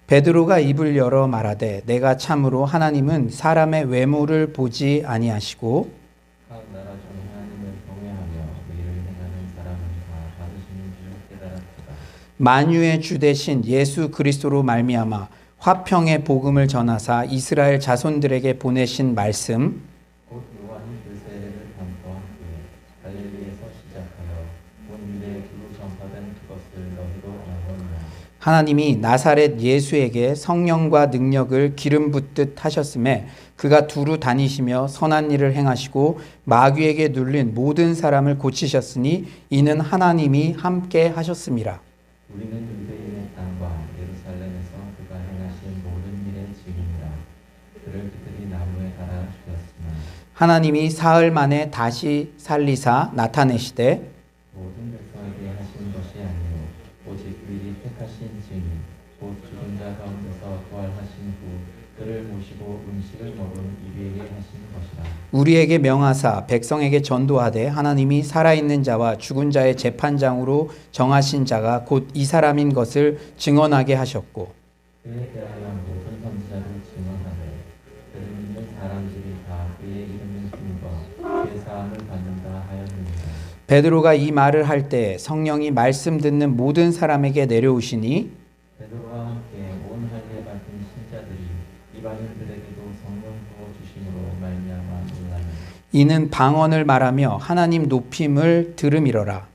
S2: 베드로가 입을 열어 말하되 내가 참으로 하나님은 사람의 외모를 보지 아니하시고
S6: 각 나라 중에 하나님을 경외하며 의를 행하는 사람은 다 받으시는 줄 깨달았다.
S2: 만유의 주 되신 예수 그리스도로 말미암아 화평의 복음을 전하사 이스라엘 자손들에게 보내신 말씀
S6: 곧 요한이 그 세례를 담과 함께 갈릴리에서 시작하여 온 유대에 두루 전파된 그것을 너희도 알거니와
S2: 하나님이 나사렛 예수에게 성령과 능력을 기름 붓듯 하셨음에 그가 두루 다니시며 선한 일을 행하시고 마귀에게 눌린 모든 사람을 고치셨으니 이는 하나님이 함께 하셨음이라.
S6: 우리는 유대인의 땅과 예루살렘에서 그가 행하신 모든 일의 증인이라. 그를 그들이 나무에 달아 죽였으나
S2: 하나님이 사흘 만에 다시 살리사 나타내시되
S6: 모든 백성에게 하신 것이 아니요 오직 미리 택하신 증인 곧 죽은 자 가운데서 부활하신 후 그를 모시고 음식을 먹은 이비에게 하신 것이라.
S2: 우리에게 명하사 백성에게 전도하되 하나님이 살아있는 자와 죽은 자의 재판장으로 정하신 자가 곧 이 사람인 것을 증언하게 하셨고
S6: 그에 대하여 모든 선지자를 증언하되 그를 믿는 사람들이 다 그의 이름을 힘입어 유죄 사함을 받는다 하였느니라.
S2: 베드로가 이 말을 할 때 성령이 말씀 듣는 모든 사람에게 내려오시니
S6: 베드로와 함께 온 할례 받은 신자들이 이방인들에게도 성령 부어 주심으로 말미암아 놀라니.
S2: 이는 방언을 말하며 하나님 높임을 들음이러라.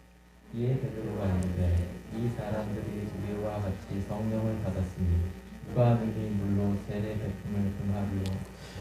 S6: 이에 베드로가 이르되 이 사람들이 우리와 같이 성령을 받았으니 누가 능히 물로 세례 베품을 금하리요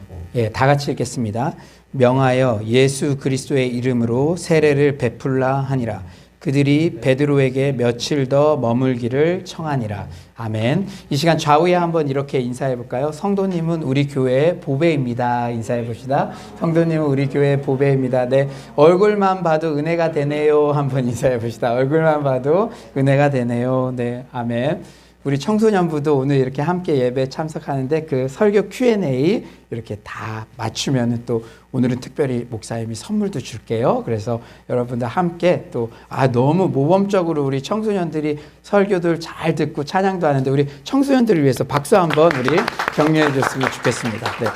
S6: 하고.
S2: 예, 다 같이 읽겠습니다. 명하여 예수 그리스도의 이름으로 세례를 베풀라 하니라. 그들이 베드로에게 며칠 더 머물기를 청하니라. 아멘. 이 시간 좌우에 한번 이렇게 인사해 볼까요? 성도님은 우리 교회의 보배입니다. 인사해 봅시다. 성도님은 우리 교회의 보배입니다. 네, 얼굴만 봐도 은혜가 되네요. 한번 인사해 봅시다. 얼굴만 봐도 은혜가 되네요. 네, 아멘. 우리 청소년부도 오늘 이렇게 함께 예배 참석하는데 그 설교 Q&A 이렇게 다 맞추면 또 오늘은 특별히 목사님이 선물도 줄게요. 그래서 여러분들 함께 또 너무 모범적으로 우리 청소년들이 설교들 잘 듣고 찬양도 하는데 우리 청소년들을 위해서 박수 한번 우리 격려해 줬으면 좋겠습니다. 네.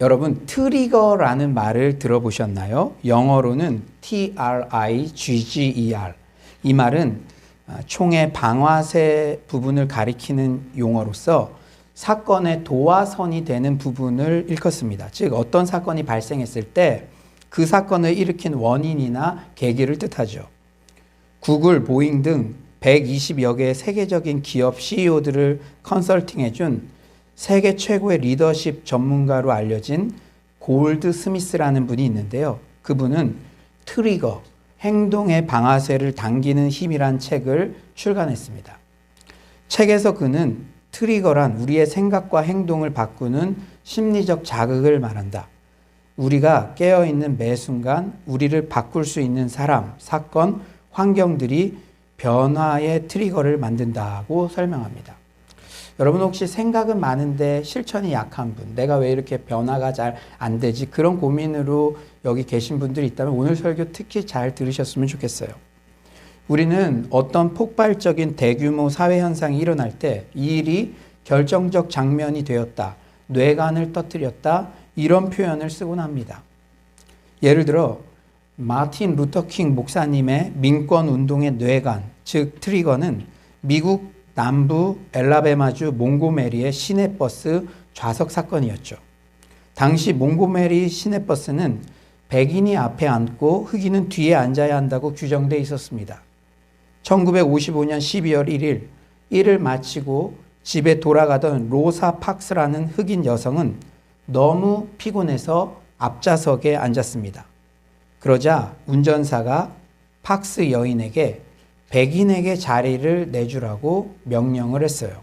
S2: 여러분 트리거라는 말을 들어보셨나요? 영어로는 TRIGGER. 이 말은 총의 방아쇠 부분을 가리키는 용어로서 사건의 도화선이 되는 부분을 일컫습니다. 즉 어떤 사건이 발생했을 때 그 사건을 일으킨 원인이나 계기를 뜻하죠. 구글, 보잉 등 120여 개의 세계적인 기업 CEO들을 컨설팅해준 세계 최고의 리더십 전문가로 알려진 골드 스미스라는 분이 있는데요. 그분은 트리거, 행동의 방아쇠를 당기는 힘이란 책을 출간했습니다. 책에서 그는 트리거란 우리의 생각과 행동을 바꾸는 심리적 자극을 말한다. 우리가 깨어있는 매 순간 우리를 바꿀 수 있는 사람, 사건, 환경들이 변화의 트리거를 만든다고 설명합니다. 여러분 혹시 생각은 많은데 실천이 약한 분, 내가 왜 이렇게 변화가 잘 안 되지? 그런 고민으로 여기 계신 분들이 있다면 오늘 설교 특히 잘 들으셨으면 좋겠어요. 우리는 어떤 폭발적인 대규모 사회 현상이 일어날 때 이 일이 결정적 장면이 되었다, 뇌관을 터뜨렸다, 이런 표현을 쓰곤 합니다. 예를 들어 마틴 루터 킹 목사님의 민권 운동의 뇌관, 즉 트리거는 미국 남부 엘라베마주 몽고메리의 시내버스 좌석 사건이었죠. 당시 몽고메리 시내버스는 백인이 앞에 앉고 흑인은 뒤에 앉아야 한다고 규정되어 있었습니다. 1955년 12월 1일 일을 마치고 집에 돌아가던 로사 팍스라는 흑인 여성은 너무 피곤해서 앞좌석에 앉았습니다. 그러자 운전사가 팍스 여인에게 백인에게 자리를 내주라고 명령을 했어요.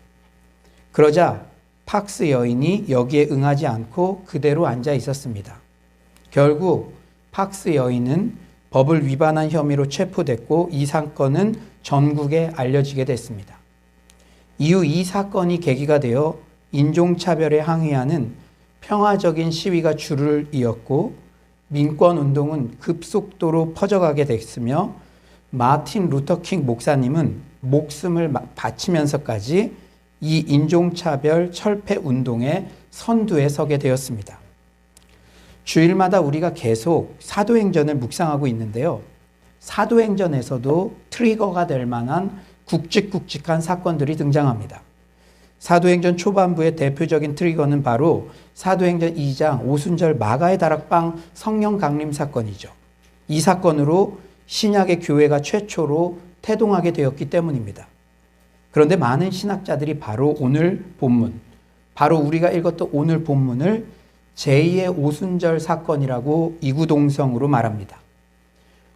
S2: 그러자 팍스 여인이 여기에 응하지 않고 그대로 앉아 있었습니다. 결국 팍스 여인은 법을 위반한 혐의로 체포됐고 이 사건은 전국에 알려지게 됐습니다. 이후 이 사건이 계기가 되어 인종차별에 항의하는 평화적인 시위가 줄을 이었고 민권운동은 급속도로 퍼져가게 됐으며 마틴 루터 킹 목사님은 목숨을 바치면서까지 이 인종차별 철폐 운동의 선두에 서게 되었습니다. 주일마다 우리가 계속 사도행전을 묵상하고 있는데요. 사도행전에서도 트리거가 될 만한 굵직굵직한 사건들이 등장합니다. 사도행전 초반부의 대표적인 트리거는 바로 사도행전 2장 오순절 마가의 다락방 성령 강림 사건이죠. 이 사건으로 신약의 교회가 최초로 태동하게 되었기 때문입니다. 그런데 많은 신학자들이 바로 오늘 본문, 바로 우리가 읽었던 오늘 본문을 제2의 오순절 사건이라고 이구동성으로 말합니다.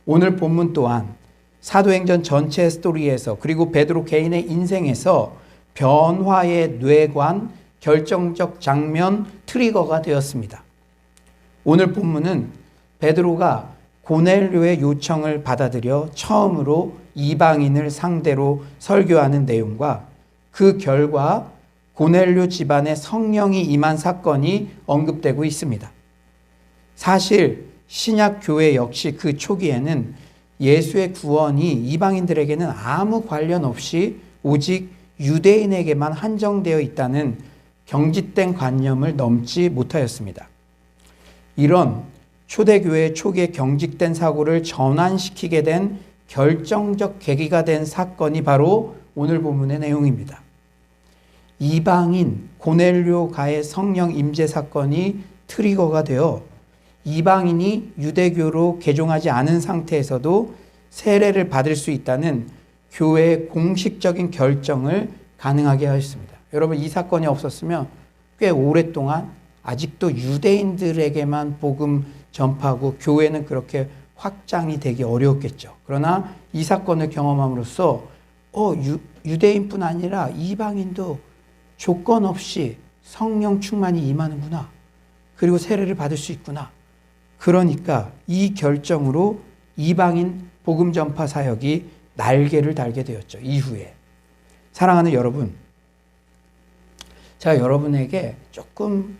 S2: 오늘 본문 또한 사도행전 전체 스토리에서 그리고 베드로 개인의 인생에서 변화의 뇌관, 결정적 장면, 트리거가 되었습니다. 오늘 본문은 베드로가 고넬료의 요청을 받아들여 처음으로 이방인을 상대로 설교하는 내용과 그 결과 고넬료 집안에 성령이 임한 사건이 언급되고 있습니다. 사실 신약 교회 역시 그 초기에는 예수의 구원이 이방인들에게는 아무 관련 없이 오직 유대인에게만 한정되어 있다는 경직된 관념을 넘지 못하였습니다. 이런 초대교회 초기에 경직된 사고를 전환시키게 된 결정적 계기가 된 사건이 바로 오늘 본문의 내용입니다. 이방인 고넬료가의 성령 임재 사건이 트리거가 되어 이방인이 유대교로 개종하지 않은 상태에서도 세례를 받을 수 있다는 교회의 공식적인 결정을 가능하게 하였습니다. 여러분, 이 사건이 없었으면 꽤 오랫동안 아직도 유대인들에게만 복음 전파하고 교회는 그렇게 확장이 되기 어려웠겠죠. 그러나 이 사건을 경험함으로써 유대인뿐 아니라 이방인도 조건 없이 성령 충만이 임하는구나. 그리고 세례를 받을 수 있구나. 그러니까 이 결정으로 이방인 복음 전파 사역이 날개를 달게 되었죠. 이후에. 사랑하는 여러분, 제가 여러분에게 조금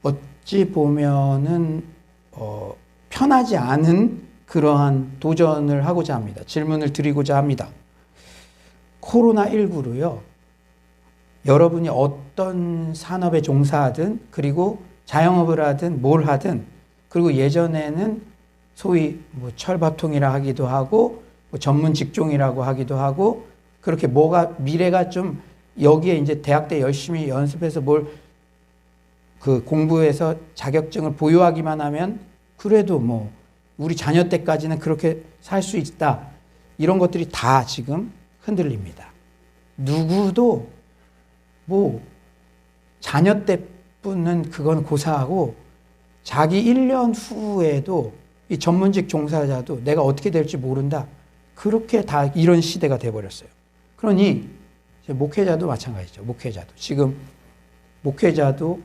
S2: 어찌 보면은 편하지 않은 그러한 도전을 하고자 합니다. 질문을 드리고자 합니다. 코로나19로요. 여러분이 어떤 산업에 종사하든 그리고 자영업을 하든 뭘 하든 그리고 예전에는 소위 뭐 철밥통이라 하기도 하고 뭐 전문 직종이라고 하기도 하고 그렇게 미래가 좀 여기에 이제 대학 때 열심히 연습해서 뭘 그 공부해서 자격증을 보유하기만 하면 그래도 뭐 우리 자녀 때까지는 그렇게 살 수 있다. 이런 것들이 다 지금 흔들립니다. 누구도 뭐 자녀 때뿐은 그건 고사하고 자기 1년 후에도 이 전문직 종사자도 내가 어떻게 될지 모른다. 그렇게 다 이런 시대가 돼버렸어요. 그러니 목회자도 마찬가지죠. 목회자도 지금 목회자도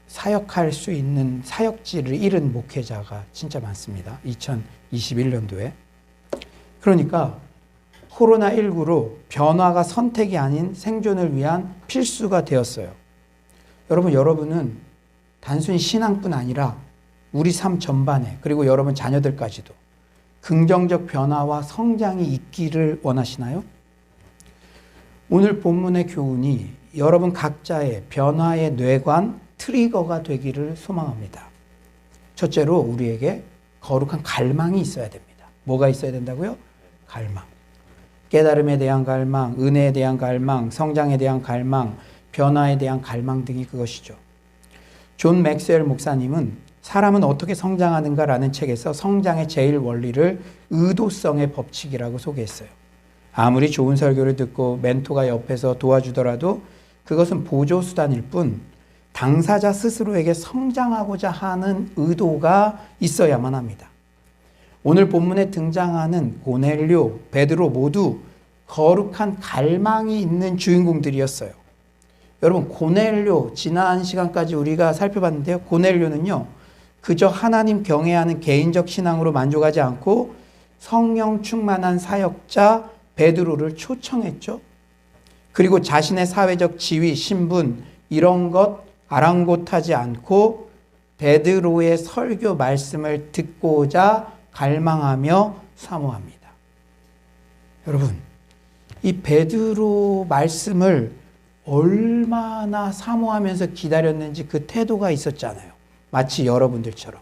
S2: 사역할 수 있는 사역지를 잃은 목회자가 진짜 많습니다. 2021년도에. 그러니까 코로나19로 변화가 선택이 아닌 생존을 위한 필수가 되었어요. 여러분은 단순히 신앙뿐 아니라 우리 삶 전반에 그리고 여러분 자녀들까지도 긍정적 변화와 성장이 있기를 원하시나요? 오늘 본문의 교훈이 여러분 각자의 변화의 뇌관 트리거가 되기를 소망합니다. 첫째로 우리에게 거룩한 갈망이 있어야 됩니다. 뭐가 있어야 된다고요? 갈망. 깨달음에 대한 갈망, 은혜에 대한 갈망, 성장에 대한 갈망, 변화에 대한 갈망 등이 그것이죠. 존 맥스웰 목사님은 사람은 어떻게 성장하는가라는 책에서 성장의 제일 원리를 의도성의 법칙이라고 소개했어요. 아무리 좋은 설교를 듣고 멘토가 옆에서 도와주더라도 그것은 보조수단일 뿐 당사자 스스로에게 성장하고자 하는 의도가 있어야만 합니다. 오늘 본문에 등장하는 고넬료, 베드로 모두 거룩한 갈망이 있는 주인공들이었어요. 여러분, 고넬료 지난 시간까지 우리가 살펴봤는데요. 고넬료는요. 그저 하나님 경외하는 개인적 신앙으로 만족하지 않고 성령 충만한 사역자 베드로를 초청했죠. 그리고 자신의 사회적 지위, 신분 이런 것 아랑곳하지 않고 베드로의 설교 말씀을 듣고자 갈망하며 사모합니다. 여러분, 이 베드로 말씀을 얼마나 사모하면서 기다렸는지 그 태도가 있었잖아요. 마치 여러분들처럼.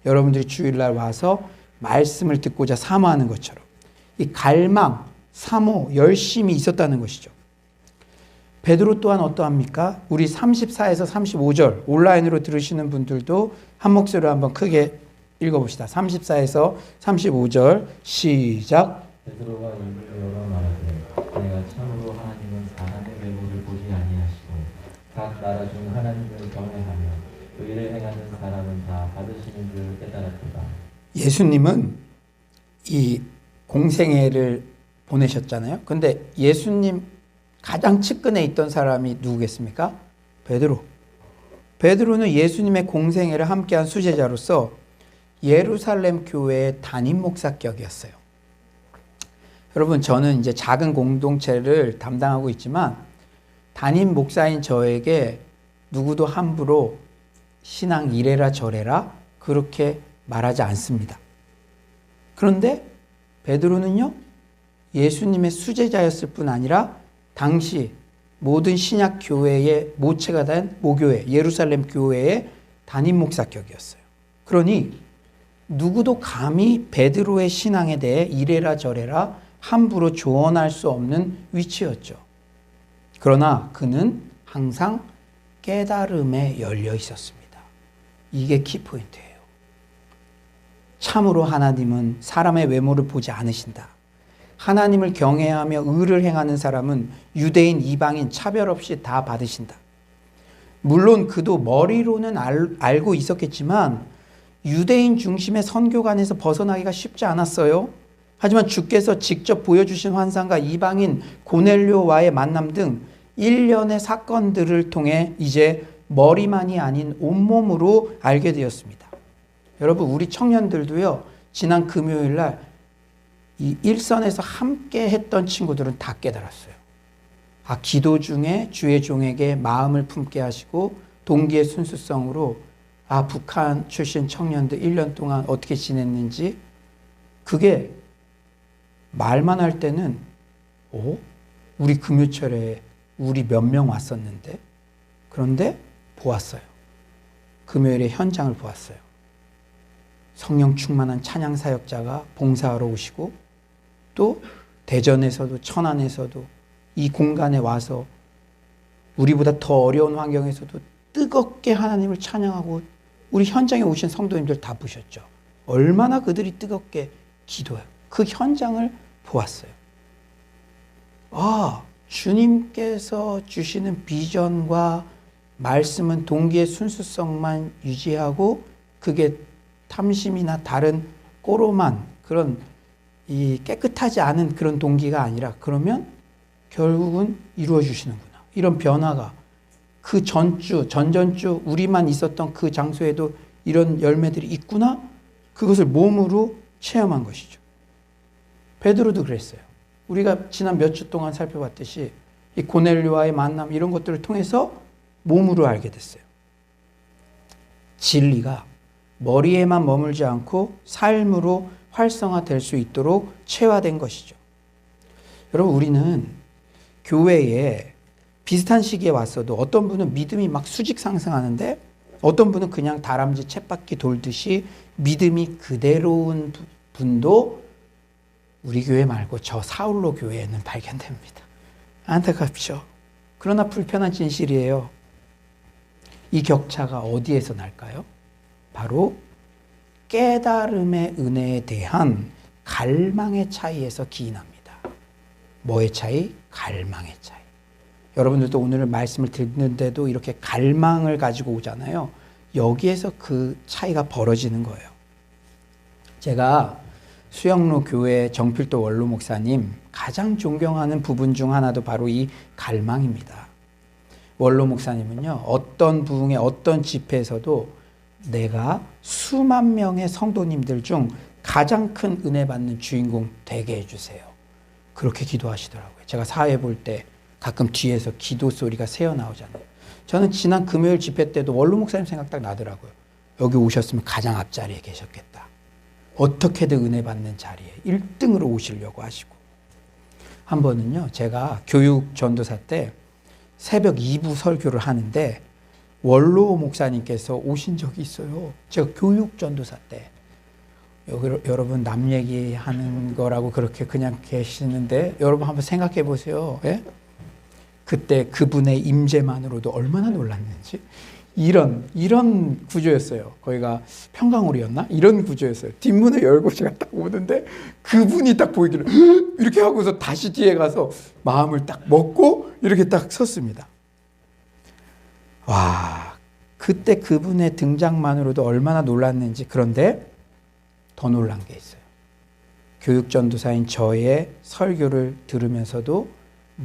S2: 여러분들이 주일날 와서 말씀을 듣고자 사모하는 것처럼. 이 갈망, 사모, 열심이 있었다는 것이죠. 베드로 또한 어떠합니까? 우리 34에서 35절 온라인으로 들으시는 분들도 한 목소리로 한번 크게 읽어봅시다. 34에서 35절 시작.
S6: 베드로가 입을 열어 말하되 내가 참으로 하나님은 사람의 외모를 보지 아니하시고 각 나라 중 하나님을 경외하며 의를 행하는 사람은 다 받으시는 줄 깨달았도다.
S2: 예수님은 이 공생애를 보내셨잖아요. 근데 예수님 가장 측근에 있던 사람이 누구겠습니까? 베드로. 베드로는 예수님의 공생애를 함께한 수제자로서 예루살렘 교회의 담임 목사격이었어요. 여러분, 저는 이제 작은 공동체를 담당하고 있지만 담임 목사인 저에게 누구도 함부로 신앙 이래라 저래라 그렇게 말하지 않습니다. 그런데 베드로는요, 예수님의 수제자였을 뿐 아니라 당시 모든 신약 교회의 모체가 된 모교회, 예루살렘 교회의 담임 목사격이었어요. 그러니 누구도 감히 베드로의 신앙에 대해 이래라 저래라 함부로 조언할 수 없는 위치였죠. 그러나 그는 항상 깨달음에 열려 있었습니다. 이게 키포인트예요. 참으로 하나님은 사람의 외모를 보지 않으신다. 하나님을 경외하며 의를 행하는 사람은 유대인, 이방인 차별 없이 다 받으신다. 물론 그도 머리로는 알고 있었겠지만 유대인 중심의 선교관에서 벗어나기가 쉽지 않았어요. 하지만 주께서 직접 보여주신 환상과 이방인 고넬료와의 만남 등 일련의 사건들을 통해 이제 머리만이 아닌 온몸으로 알게 되었습니다. 여러분, 우리 청년들도요, 지난 금요일 날 이 일선에서 함께 했던 친구들은 다 깨달았어요. 아, 기도 중에 주의 종에게 마음을 품게 하시고 동기의 순수성으로 아, 북한 출신 청년들 1년 동안 어떻게 지냈는지, 그게 말만 할 때는 우리 금요철에 우리 몇 명 왔었는데, 그런데 보았어요. 금요일에 현장을 보았어요. 성령 충만한 찬양 사역자가 봉사하러 오시고 또 대전에서도 천안에서도 이 공간에 와서 우리보다 더 어려운 환경에서도 뜨겁게 하나님을 찬양하고 우리 현장에 오신 성도님들 다 보셨죠. 얼마나 그들이 뜨겁게 기도해요. 그 현장을 보았어요. 아, 주님께서 주시는 비전과 말씀은 동기의 순수성만 유지하고 그게 탐심이나 다른 꼬로만 그런 이 깨끗하지 않은 그런 동기가 아니라 그러면 결국은 이루어 주시는구나. 이런 변화가 그 전주, 전전주 우리만 있었던 그 장소에도 이런 열매들이 있구나. 그것을 몸으로 체험한 것이죠. 베드로도 그랬어요. 우리가 지난 몇 주 동안 살펴봤듯이 이 고넬료와의 만남 이런 것들을 통해서 몸으로 알게 됐어요. 진리가 머리에만 머물지 않고 삶으로 활성화될 수 있도록 체화된 것이죠. 여러분, 우리는 교회에 비슷한 시기에 왔어도 어떤 분은 믿음이 막 수직 상승하는데 어떤 분은 그냥 다람쥐 쳇바퀴 돌듯이 믿음이 그대로운 분도 우리 교회 말고 저 사울로 교회에는 발견됩니다. 안타깝죠. 그러나 불편한 진실이에요. 이 격차가 어디에서 날까요? 바로 깨달음의 은혜에 대한 갈망의 차이에서 기인합니다. 뭐의 차이? 갈망의 차이. 여러분들도 오늘 말씀을 듣는데도 이렇게 갈망을 가지고 오잖아요. 여기에서 그 차이가 벌어지는 거예요. 제가 수영로 교회 정필도 원로 목사님 가장 존경하는 부분 중 하나도 바로 이 갈망입니다. 원로 목사님은요, 어떤 부흥의 어떤 집회에서도 내가 수만 명의 성도님들 중 가장 큰 은혜 받는 주인공 되게 해주세요. 그렇게 기도하시더라고요. 제가 사회 볼 때 가끔 뒤에서 기도 소리가 새어나오잖아요. 저는 지난 금요일 집회 때도 원로 목사님 생각 딱 나더라고요. 여기 오셨으면 가장 앞자리에 계셨겠다. 어떻게든 은혜 받는 자리에 1등으로 오시려고 하시고. 한 번은요, 제가 교육 전도사 때 새벽 2부 설교를 하는데 원로 목사님께서 오신 적이 있어요. 제가 교육 전도사 때. 여러분 남 얘기하는 거라고 그렇게 그냥 계시는데 여러분 한번 생각해 보세요. 예? 그때 그분의 임재만으로도 얼마나 놀랐는지. 이런 구조였어요. 거기가 평강홀이었나? 이런 구조였어요. 뒷문을 열고 제가 딱 오는데 그분이 딱 보이길래 이렇게 하고서 다시 뒤에 가서 마음을 딱 먹고 이렇게 딱 섰습니다. 와, 그때 그분의 등장만으로도 얼마나 놀랐는지. 그런데 더 놀란 게 있어요. 교육전도사인 저의 설교를 들으면서도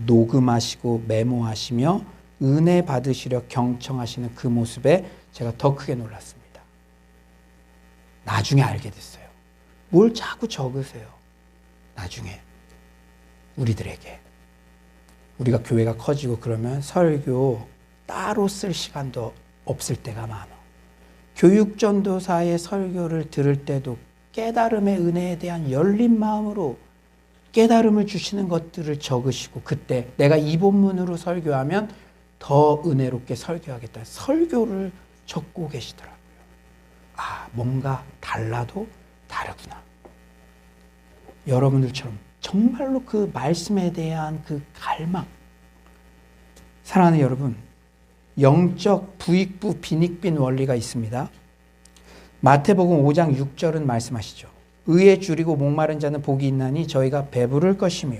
S2: 녹음하시고 메모하시며 은혜 받으시려 경청하시는 그 모습에 제가 더 크게 놀랐습니다. 나중에 알게 됐어요. 뭘 자꾸 적으세요. 나중에 우리들에게. 우리가 교회가 커지고 그러면 설교 따로 쓸 시간도 없을 때가 많아. 교육전도사의 설교를 들을 때도 깨달음의 은혜에 대한 열린 마음으로 깨달음을 주시는 것들을 적으시고 그때 내가 이 본문으로 설교하면 더 은혜롭게 설교하겠다. 설교를 적고 계시더라고요. 아, 뭔가 달라도 다르구나. 여러분들처럼 정말로 그 말씀에 대한 그 갈망. 사랑하는 여러분, 영적 부익부 빈익빈 원리가 있습니다. 마태복음 5장 6절은 말씀하시죠. 의에 줄이고 목마른 자는 복이 있나니 저희가 배부를 것이며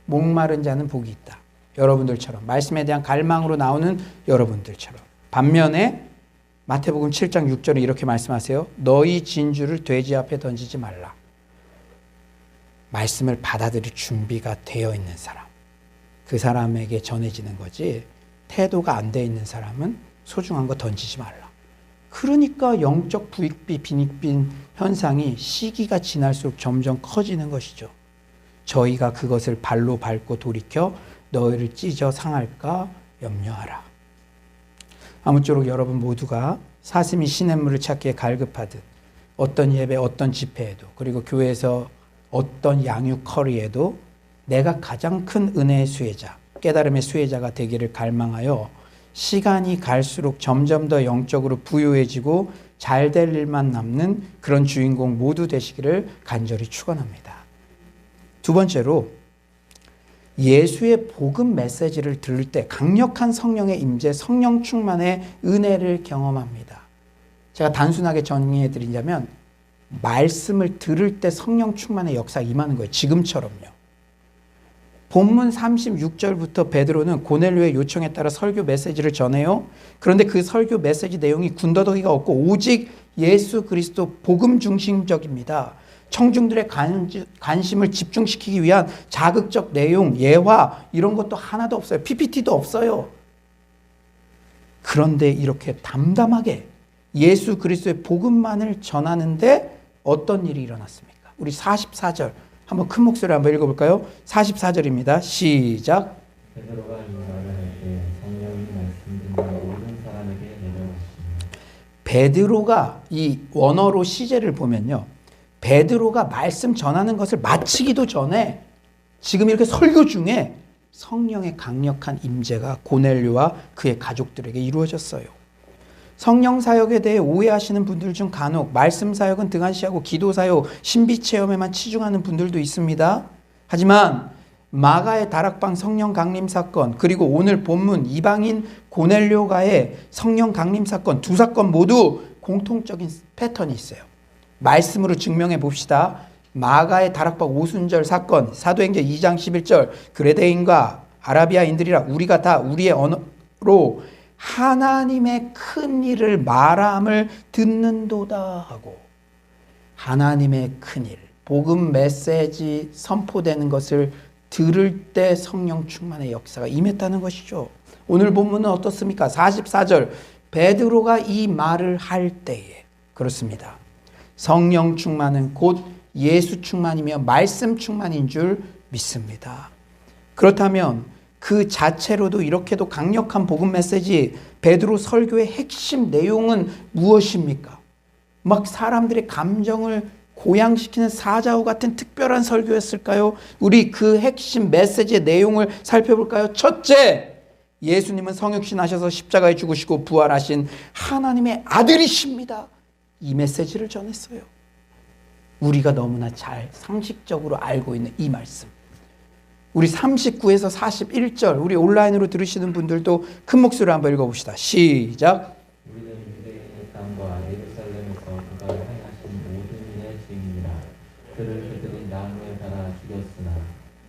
S2: 목마른 자는 복이 있다. 여러분들처럼 말씀에 대한 갈망으로 나오는 여러분들처럼. 반면에 마태복음 7장 6절에 이렇게 말씀하세요. 너희 진주를 돼지 앞에 던지지 말라. 말씀을 받아들일 준비가 되어 있는 사람. 그 사람에게 전해지는 거지 태도가 안 돼 있는 사람은 소중한 거 던지지 말라. 그러니까 영적 부익비 빈익빈 현상이 시기가 지날수록 점점 커지는 것이죠. 저희가 그것을 발로 밟고 돌이켜 너희를 찢어 상할까 염려하라. 아무쪼록 여러분 모두가 사슴이 시냇물을 찾기에 갈급하듯 어떤 예배, 어떤 집회에도 그리고 교회에서 어떤 양육 커리에도 내가 가장 큰 은혜의 수혜자, 깨달음의 수혜자가 되기를 갈망하여 시간이 갈수록 점점 더 영적으로 부유해지고 잘 될 일만 남는 그런 주인공 모두 되시기를 간절히 축원합니다. 두 번째로 예수의 복음 메시지를 들을 때 강력한 성령의 임재, 성령 충만의 은혜를 경험합니다. 제가 단순하게 정리해 드리자면 말씀을 들을 때 성령 충만의 역사가 임하는 거예요. 지금처럼요. 본문 36절부터 베드로는 고넬료의 요청에 따라 설교 메시지를 전해요. 그런데 그 설교 메시지 내용이 군더더기가 없고 오직 예수 그리스도 복음 중심적입니다. 청중들의 관심을 집중시키기 위한 자극적 내용, 예화 이런 것도 하나도 없어요. PPT도 없어요. 그런데 이렇게 담담하게 예수 그리스도의 복음만을 전하는데 어떤 일이 일어났습니까? 우리 44절 한번 큰 목소리로 한번 읽어볼까요? 44절입니다. 시작.
S6: 베드로가 이 말을 할 때 성령이 말씀 듣는 모든 사람에게 내려오시니.
S2: 베드로가 이 원어로 시제를 보면요. 베드로가 말씀 전하는 것을 마치기도 전에 지금 이렇게 설교 중에 성령의 강력한 임재가 고넬료와 그의 가족들에게 이루어졌어요. 성령 사역에 대해 오해하시는 분들 중 간혹 말씀 사역은 등한시하고 기도 사역, 신비 체험에만 치중하는 분들도 있습니다. 하지만 마가의 다락방 성령 강림 사건 그리고 오늘 본문 이방인 고넬료가의 성령 강림 사건 두 사건 모두 공통적인 패턴이 있어요. 말씀으로 증명해 봅시다. 마가의 다락방 오순절 사건 사도행전 2장 11절 그레데인과 아라비아인들이라 우리가 다 우리의 언어로 하나님의 큰 일을 말함을 듣는도다 하고 하나님의 큰 일, 복음 메시지 선포되는 것을 들을 때 성령 충만의 역사가 임했다는 것이죠. 오늘 본문은 어떻습니까? 44절 베드로가 이 말을 할 때에 그렇습니다. 성령 충만은 곧 예수 충만이며 말씀 충만인 줄 믿습니다. 그렇다면 그 자체로도 이렇게도 강력한 복음 메시지 베드로 설교의 핵심 내용은 무엇입니까? 막 사람들의 감정을 고양시키는 사자후 같은 특별한 설교였을까요? 우리 그 핵심 메시지의 내용을 살펴볼까요? 첫째, 예수님은 성육신하셔서 십자가에 죽으시고 부활하신 하나님의 아들이십니다. 이 메시지를 전했어요. 우리가 너무나 잘 상식적으로 알고 있는 이 말씀. 우리 39에서 41절 우리 온라인으로 들으시는 분들도 큰 목소리로 한번 읽어봅시다. 시작.
S6: 우리는 유대인의 땅과 예루살렘에서 그가 행하신 모든 일의 증인이라. 그를 그들이 나무에 달아 죽였으나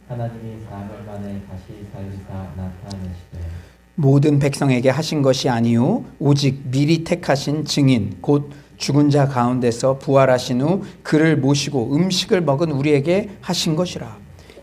S6: 하나님이 사흘 만에 다시 살리사 나타내시되
S2: 모든 백성에게 하신 것이 아니요 오직 미리 택하신 증인 곧 죽은 자 가운데서 부활하신 후 그를 모시고 음식을 먹은 우리에게 하신 것이라.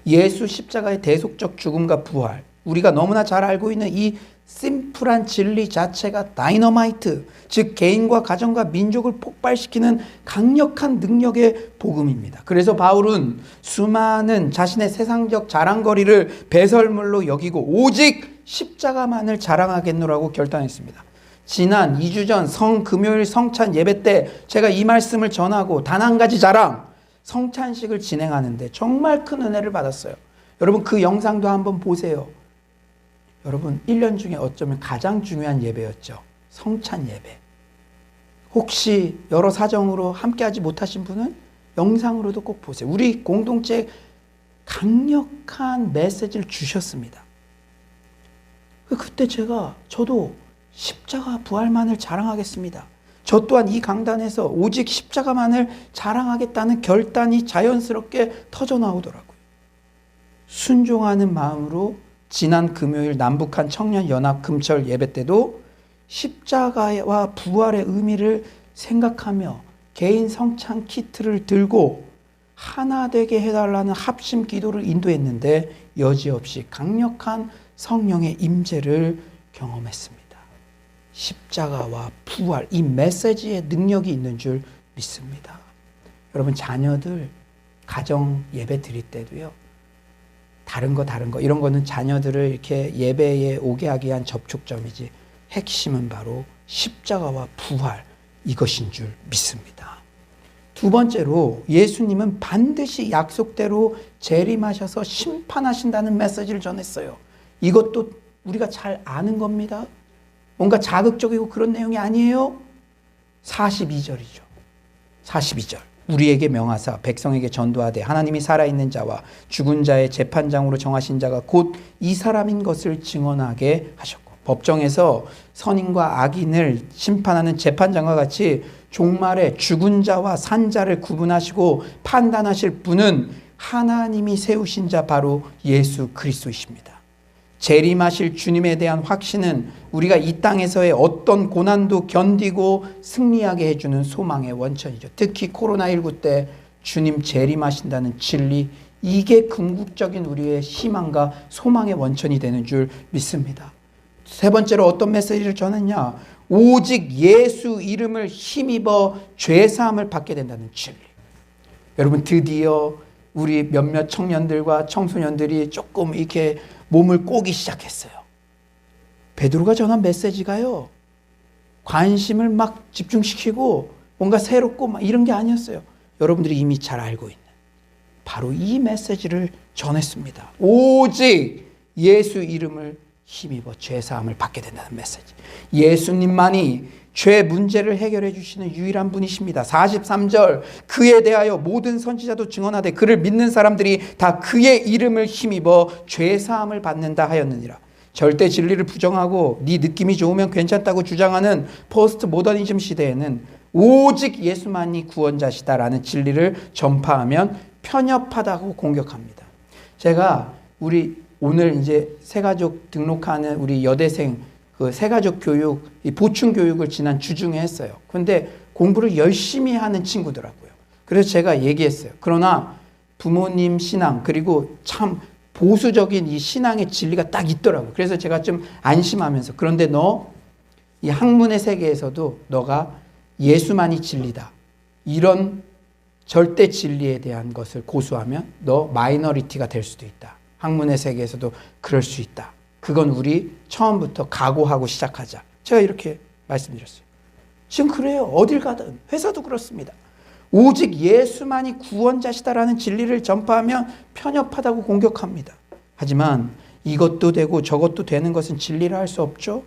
S2: 예수 십자가의 대속적 죽음과 부활, 우리가 너무나 잘 알고 있는 이 심플한 진리 자체가 다이너마이트, 즉 개인과 가정과 민족을 폭발시키는 강력한 능력의 복음입니다. 그래서 바울은 수많은 자신의 세상적 자랑거리를 배설물로 여기고 오직 십자가만을 자랑하겠노라고 결단했습니다. 지난 2주 전 성금요일 성찬 예배 때 제가 이 말씀을 전하고 단 한 가지 자랑, 성찬식을 진행하는데 정말 큰 은혜를 받았어요. 여러분 그 영상도 한번 보세요. 여러분 1년 중에 어쩌면 가장 중요한 예배였죠. 성찬 예배. 혹시 여러 사정으로 함께하지 못하신 분은 영상으로도 꼭 보세요. 우리 공동체에 강력한 메시지를 주셨습니다. 그때 저도 십자가 부활만을 자랑하겠습니다. 저 또한 이 강단에서 오직 십자가만을 자랑하겠다는 결단이 자연스럽게 터져나오더라고요. 순종하는 마음으로 지난 금요일 남북한 청년연합 금철 예배 때도 십자가와 부활의 의미를 생각하며 개인 성찬 키트를 들고 하나 되게 해달라는 합심 기도를 인도했는데 여지없이 강력한 성령의 임재를 경험했습니다. 십자가와 부활, 이 메시지의 능력이 있는 줄 믿습니다. 여러분 자녀들 가정 예배 드릴 때도요. 다른 거 이런 거는 자녀들을 이렇게 예배에 오게 하기 위한 접촉점이지 핵심은 바로 십자가와 부활 이것인 줄 믿습니다. 두 번째로 예수님은 반드시 약속대로 재림하셔서 심판하신다는 메시지를 전했어요. 이것도 우리가 잘 아는 겁니다. 뭔가 자극적이고 그런 내용이 아니에요. 42절이죠. 42절. 우리에게 명하사 백성에게 전도하되 하나님이 살아있는 자와 죽은 자의 재판장으로 정하신 자가 곧 이 사람인 것을 증언하게 하셨고 법정에서 선인과 악인을 심판하는 재판장과 같이 종말에 죽은 자와 산 자를 구분하시고 판단하실 분은 하나님이 세우신 자 바로 예수 그리스도이십니다. 재림하실 주님에 대한 확신은 우리가 이 땅에서의 어떤 고난도 견디고 승리하게 해주는 소망의 원천이죠. 특히 코로나19 때 주님 재림하신다는 진리, 이게 궁극적인 우리의 희망과 소망의 원천이 되는 줄 믿습니다. 세 번째로 어떤 메시지를 전했냐? 오직 예수 이름을 힘입어 죄사함을 받게 된다는 진리. 여러분 드디어 우리 몇몇 청년들과 청소년들이 조금 이렇게 몸을 꼬기 시작했어요. 베드로가 전한 메시지가요. 관심을 막 집중시키고 뭔가 새롭고 막 이런 게 아니었어요. 여러분들이 이미 잘 알고 있는 바로 이 메시지를 전했습니다. 오직 예수 이름을 힘입어 죄사함을 받게 된다는 메시지. 예수님만이 죄 문제를 해결해 주시는 유일한 분이십니다. 43절 그에 대하여 모든 선지자도 증언하되 그를 믿는 사람들이 다 그의 이름을 힘입어 죄사함을 받는다 하였느니라. 절대 진리를 부정하고 네 느낌이 좋으면 괜찮다고 주장하는 포스트 모더니즘 시대에는 오직 예수만이 구원자시다라는 진리를 전파하면 편협하다고 공격합니다. 제가 우리 오늘 이제 새가족 등록하는 우리 여대생 그 새가족 교육, 이 보충 교육을 지난 주중에 했어요. 그런데 공부를 열심히 하는 친구더라고요. 그래서 제가 얘기했어요. 그러나 부모님 신앙 그리고 참 보수적인 이 신앙의 진리가 딱 있더라고요. 그래서 제가 좀 안심하면서 그런데 너 이 학문의 세계에서도 너가 예수만이 진리다. 이런 절대 진리에 대한 것을 고수하면 너 마이너리티가 될 수도 있다. 학문의 세계에서도 그럴 수 있다. 그건 우리 처음부터 각오하고 시작하자. 제가 이렇게 말씀드렸어요. 지금 그래요. 어딜 가든 회사도 그렇습니다. 오직 예수만이 구원자시다라는 진리를 전파하면 편협하다고 공격합니다. 하지만 이것도 되고 저것도 되는 것은 진리라 할 수 없죠.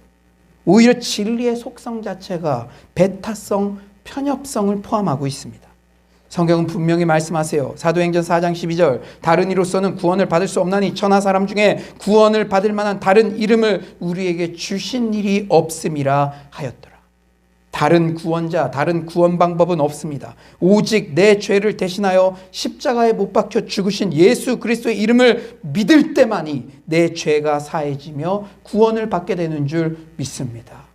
S2: 오히려 진리의 속성 자체가 배타성, 편협성을 포함하고 있습니다. 성경은 분명히 말씀하세요. 사도행전 4장 12절 다른 이로서는 구원을 받을 수 없나니 천하 사람 중에 구원을 받을 만한 다른 이름을 우리에게 주신 일이 없음이라 하였더라. 다른 구원자, 다른 구원 방법은 없습니다. 오직 내 죄를 대신하여 십자가에 못 박혀 죽으신 예수 그리스도의 이름을 믿을 때만이 내 죄가 사해지며 구원을 받게 되는 줄 믿습니다.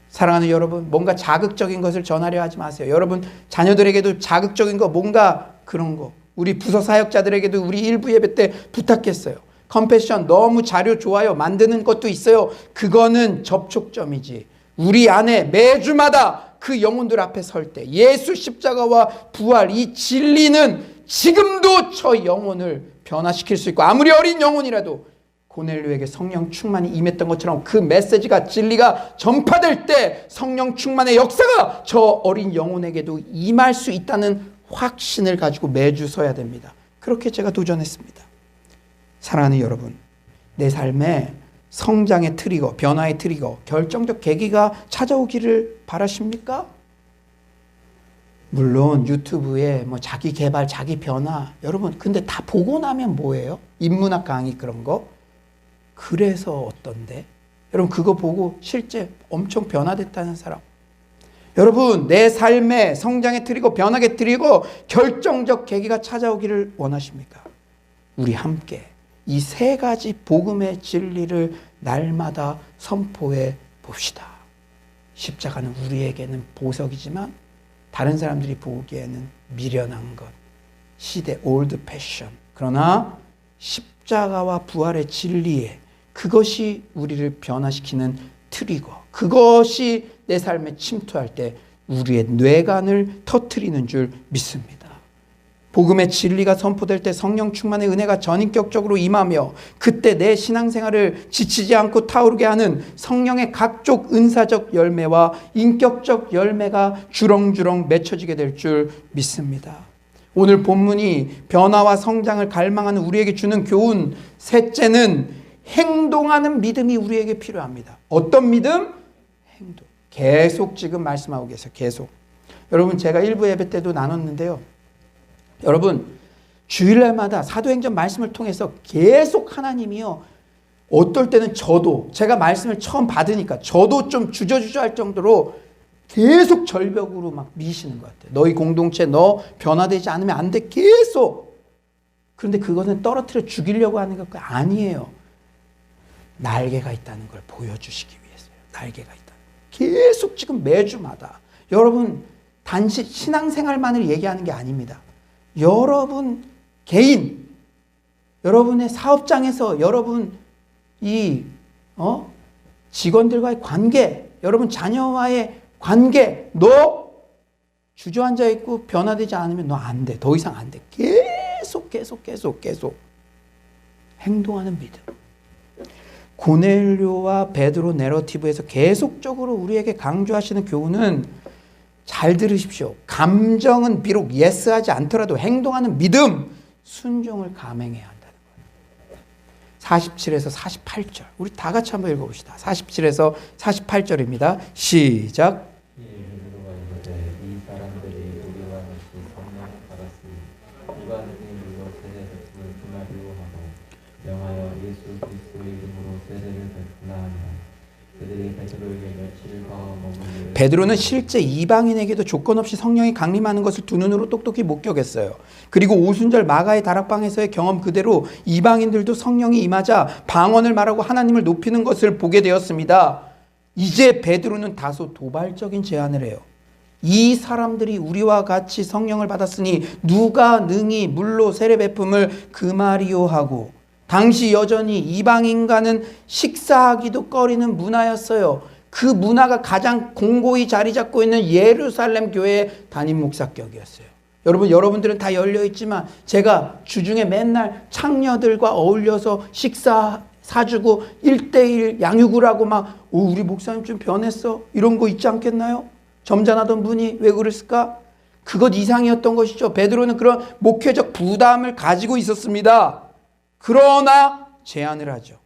S2: 사랑하는 여러분, 뭔가 자극적인 것을 전하려 하지 마세요. 여러분 자녀들에게도 자극적인 거 뭔가 그런 거 우리 부서 사역자들에게도 우리 일부 예배 때 부탁했어요. 컴패션 너무 자료 좋아요 만드는 것도 있어요. 그거는 접촉점이지. 우리 안에 매주마다 그 영혼들 앞에 설 때 예수 십자가와 부활 이 진리는 지금도 저 영혼을 변화시킬 수 있고 아무리 어린 영혼이라도 고넬료에게 성령 충만이 임했던 것처럼 그 메시지가 진리가 전파될 때 성령 충만의 역사가 저 어린 영혼에게도 임할 수 있다는 확신을 가지고 매주 서야 됩니다. 그렇게 제가 도전했습니다. 사랑하는 여러분, 내 삶에 성장의 트리거, 변화의 트리거, 결정적 계기가 찾아오기를 바라십니까? 물론 유튜브에 뭐 자기 개발, 자기 변화, 여러분 근데 다 보고 나면 뭐예요? 인문학 강의 그런 거? 그래서 어떤데? 여러분 그거 보고 실제 엄청 변화됐다는 사람. 여러분 내 삶의 성장의 트리거, 변화의 트리거, 결정적 계기가 찾아오기를 원하십니까? 우리 함께 이 세 가지 복음의 진리를 날마다 선포해 봅시다. 십자가는 우리에게는 보석이지만 다른 사람들이 보기에는 미련한 것, 시대 올드 패션. 그러나 십자가와 부활의 진리에 그것이 우리를 변화시키는 트리거, 그것이 내 삶에 침투할 때 우리의 뇌관을 터뜨리는 줄 믿습니다. 복음의 진리가 선포될 때 성령 충만의 은혜가 전인격적으로 임하며 그때 내 신앙생활을 지치지 않고 타오르게 하는 성령의 각종 은사적 열매와 인격적 열매가 주렁주렁 맺혀지게 될 줄 믿습니다. 오늘 본문이 변화와 성장을 갈망하는 우리에게 주는 교훈, 셋째는 행동하는 믿음이 우리에게 필요합니다. 어떤 믿음? 행동. 계속 지금 말씀하고 계세요. 계속. 여러분 제가 일부 예배 때도 나눴는데요. 여러분 주일날마다 사도행전 말씀을 통해서 계속 하나님이요, 어떨 때는 저도 제가 말씀을 처음 받으니까 저도 좀 주저주저할 정도로 계속 절벽으로 막 미시는 것 같아요. 너희 공동체 너 변화되지 않으면 안 돼. 계속. 그런데 그것은 떨어뜨려 죽이려고 하는 것 아니에요. 날개가 있다는 걸 보여주시기 위해서요. 날개가 있다. 계속 지금 매주마다. 여러분 단지 신앙생활만을 얘기하는 게 아닙니다. 여러분 개인, 여러분의 사업장에서 여러분 이 직원들과의 관계, 여러분 자녀와의 관계, 너 주저앉아 있고 변화되지 않으면 너 안 돼. 더 이상 안 돼. 계속 행동하는 믿음. 고넬료와 베드로 내러티브에서 계속적으로 우리에게 강조하시는 교훈은 잘 들으십시오. 감정은 비록 예스하지 않더라도 행동하는 믿음, 순종을 감행해야 한다는 거예요. 47에서 48절 우리 다 같이 한번 읽어봅시다. 47에서 48절입니다. 시작.
S6: 베드로가 이르되 이 사람들이 우리와 같이 성령을 받았으니 누가 능히 물로 세례 베풀 그마리오 하고 명하여 예수 그리스도의 이름으로 세례를 베풀라 하니라. 그들이 베드로에게 며칠과 머물러
S2: 베드로는 실제 이방인에게도 조건 없이 성령이 강림하는 것을 두 눈으로 똑똑히 목격했어요. 그리고 오순절 마가의 다락방에서의 경험 그대로 이방인들도 성령이 임하자 방언을 말하고 하나님을 높이는 것을 보게 되었습니다. 이제 베드로는 다소 도발적인 제안을 해요. 이 사람들이 우리와 같이 성령을 받았으니 누가 능히 물로 세례 베품을 금하리요 하고, 당시 여전히 이방인과는 식사하기도 꺼리는 문화였어요. 그 문화가 가장 공고히 자리 잡고 있는 예루살렘 교회의 담임 목사격이었어요. 여러분들은 다 열려있지만 제가 주중에 맨날 창녀들과 어울려서 식사 사주고 1:1 양육을 하고 막 우리 목사님 좀 변했어 이런 거 있지 않겠나요? 점잖하던 분이 왜 그랬을까? 그것 이상이었던 것이죠. 베드로는 그런 목회적 부담을 가지고 있었습니다. 그러나 제안을 하죠.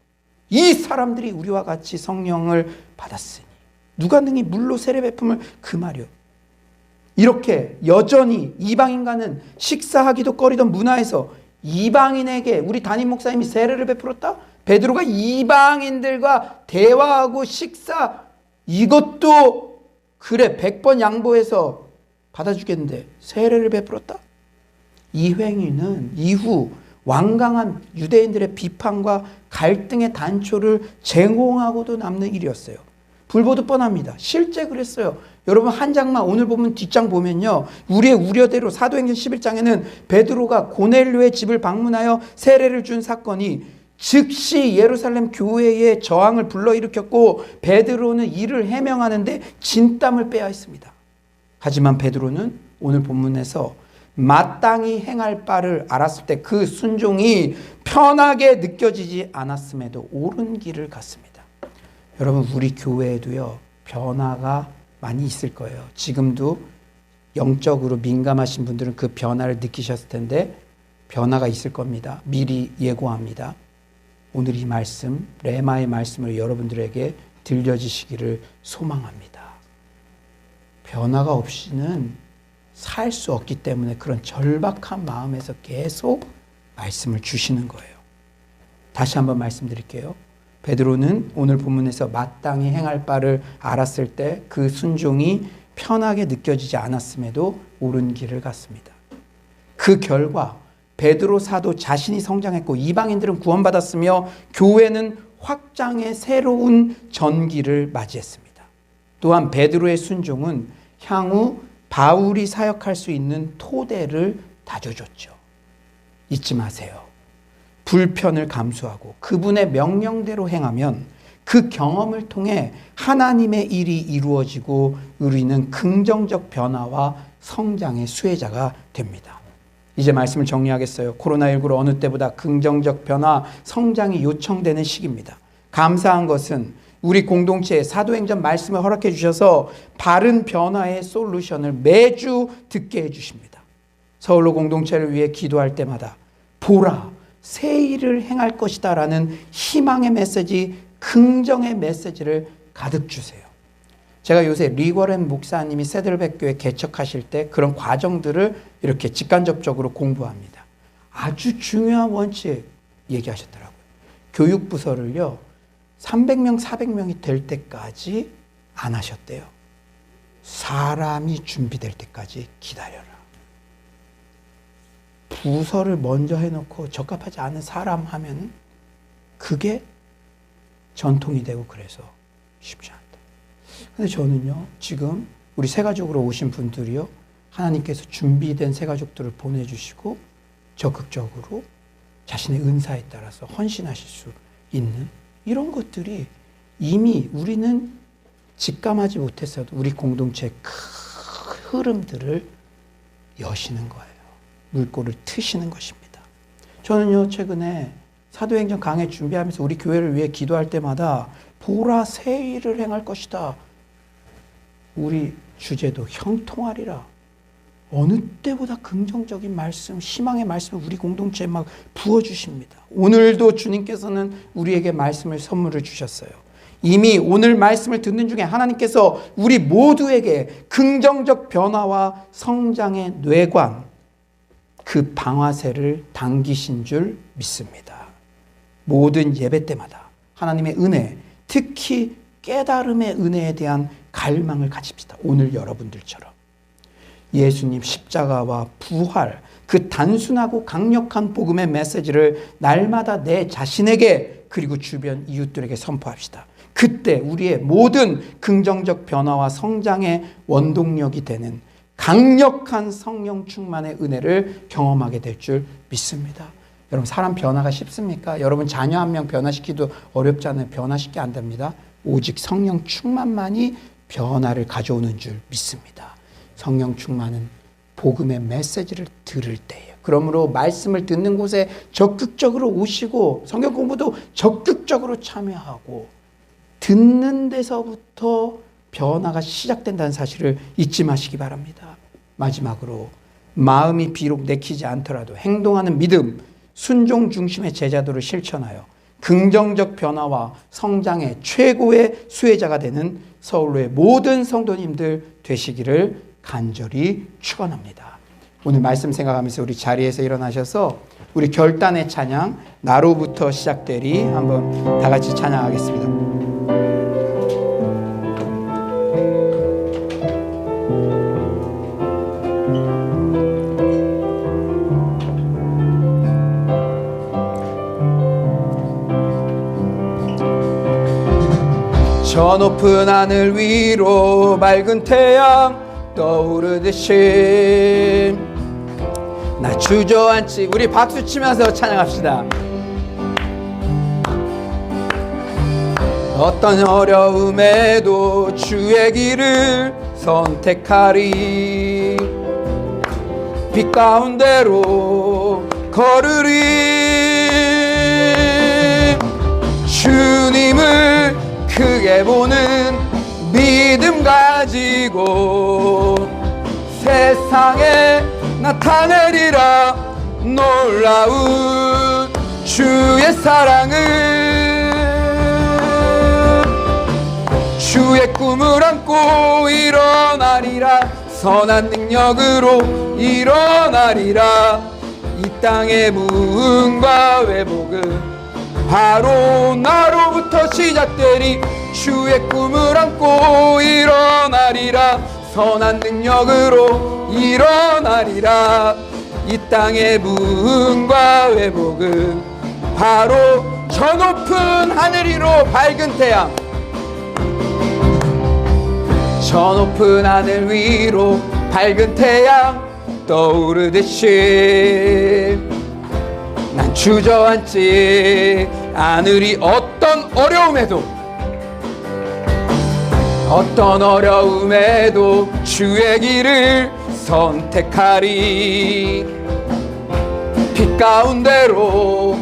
S2: 이 사람들이 우리와 같이 성령을 받았으니 누가 능히 물로 세례 베품을 금하려. 이렇게 여전히 이방인과는 식사하기도 꺼리던 문화에서 이방인에게 우리 담임 목사님이 세례를 베풀었다? 베드로가 이방인들과 대화하고 식사, 이것도 그래 100번 양보해서 받아주겠는데 세례를 베풀었다? 이 행위는 이후 완강한 유대인들의 비판과 갈등의 단초를 제공하고도 남는 일이었어요. 불보듯 뻔합니다. 실제 그랬어요. 여러분 한 장만 오늘 보면 뒷장 보면요, 우리의 우려대로 사도행전 11장에는 베드로가 고넬료의 집을 방문하여 세례를 준 사건이 즉시 예루살렘 교회의 저항을 불러일으켰고 베드로는 이를 해명하는데 진땀을 빼야 했습니다. 하지만 베드로는 오늘 본문에서 마땅히 행할 바를 알았을 때 그 순종이 편하게 느껴지지 않았음에도 옳은 길을 갔습니다. 여러분 우리 교회에도요 변화가 많이 있을 거예요. 지금도 영적으로 민감하신 분들은 그 변화를 느끼셨을 텐데 변화가 있을 겁니다. 미리 예고합니다. 오늘 이 말씀, 레마의 말씀을 여러분들에게 들려지시기를 소망합니다. 변화가 없이는 살 수 없기 때문에 그런 절박한 마음에서 계속 말씀을 주시는 거예요. 다시 한번 말씀드릴게요. 베드로는 오늘 본문에서 마땅히 행할 바를 알았을 때 그 순종이 편하게 느껴지지 않았음에도 옳은 길을 갔습니다. 그 결과 베드로 사도 자신이 성장했고 이방인들은 구원받았으며 교회는 확장의 새로운 전기를 맞이했습니다. 또한 베드로의 순종은 향후 바울이 사역할 수 있는 토대를 다져줬죠. 잊지 마세요. 불편을 감수하고 그분의 명령대로 행하면 그 경험을 통해 하나님의 일이 이루어지고 우리는 긍정적 변화와 성장의 수혜자가 됩니다. 이제 말씀을 정리하겠어요. 코로나19로 어느 때보다 긍정적 변화, 성장이 요청되는 시기입니다. 감사한 것은 우리 공동체에 사도행전 말씀을 허락해 주셔서 바른 변화의 솔루션을 매주 듣게 해 주십니다. 서울로 공동체를 위해 기도할 때마다 보라, 새 일을 행할 것이다 라는 희망의 메시지, 긍정의 메시지를 가득 주세요. 제가 요새 리거렌 목사님이 세들백교회 개척하실 때 그런 과정들을 이렇게 직간접적으로 공부합니다. 아주 중요한 원칙 얘기하셨더라고요. 교육부서를요 300명 400명이 될 때까지 안 하셨대요. 사람이 준비될 때까지 기다려라. 부서를 먼저 해놓고 적합하지 않은 사람 하면은 그게 전통이 되고 그래서 쉽지 않다. 근데 저는요 지금 우리 새가족으로 오신 분들이요 하나님께서 준비된 새가족들을 보내주시고 적극적으로 자신의 은사에 따라서 헌신하실 수 있는 이런 것들이 이미 우리는 직감하지 못했어도 우리 공동체의 큰 흐름들을 여시는 거예요. 물꼬를 트시는 것입니다. 저는요 최근에 사도행전 강해 준비하면서 우리 교회를 위해 기도할 때마다 보라 새 일을 행할 것이다. 우리 주제도 형통하리라. 어느 때보다 긍정적인 말씀, 희망의 말씀을 우리 공동체에 막 부어주십니다. 오늘도 주님께서는 우리에게 말씀을 선물을 주셨어요. 이미 오늘 말씀을 듣는 중에 하나님께서 우리 모두에게 긍정적 변화와 성장의 뇌관, 그 방아쇠를 당기신 줄 믿습니다. 모든 예배 때마다 하나님의 은혜, 특히 깨달음의 은혜에 대한 갈망을 가집시다. 오늘 여러분들처럼. 예수님 십자가와 부활, 그 단순하고 강력한 복음의 메시지를 날마다 내 자신에게 그리고 주변 이웃들에게 선포합시다. 그때 우리의 모든 긍정적 변화와 성장의 원동력이 되는 강력한 성령 충만의 은혜를 경험하게 될 줄 믿습니다. 여러분 사람 변화가 쉽습니까? 여러분 자녀 한 명 변화시키기도 어렵지 않아요. 변화시키기 안 됩니다. 오직 성령 충만만이 변화를 가져오는 줄 믿습니다. 성령 충만은 복음의 메시지를 들을 때예요. 그러므로 말씀을 듣는 곳에 적극적으로 오시고 성경 공부도 적극적으로 참여하고 듣는 데서부터 변화가 시작된다는 사실을 잊지 마시기 바랍니다. 마지막으로 마음이 비록 내키지 않더라도 행동하는 믿음, 순종 중심의 제자도를 실천하여 긍정적 변화와 성장의 최고의 수혜자가 되는 서울로의 모든 성도님들 되시기를 간절히 축원합니다. 오늘 말씀 생각하면서 우리 자리에서 일어나셔서 우리 결단의 찬양 나로부터 시작되리 한번 다 같이 찬양하겠습니다. 저 높은 하늘 위로 맑은 태양 떠오르듯이 나 주저앉지. 우리 박수 치면서 찬양합시다. 어떤 어려움에도 주의 길을 선택하리. 빛 가운데로 걸으리. 주님을 크게 보는 믿음 가지고 세상에 나타내리라 놀라운 주의 사랑을. 주의 꿈을 안고 일어나리라. 선한 능력으로 일어나리라. 이 땅의 부흥과 회복은 바로 나로부터 시작되리. 주의 꿈을 안고 일어나리라. 선한 능력으로 일어나리라. 이 땅의 부흥과 회복은 바로 저 높은 하늘 위로 밝은 태양, 저 높은 하늘 위로 밝은 태양 떠오르듯이 난 주저앉지 않으리. 어떤 어려움에도 주의 길을 선택하리. 빛 가운데로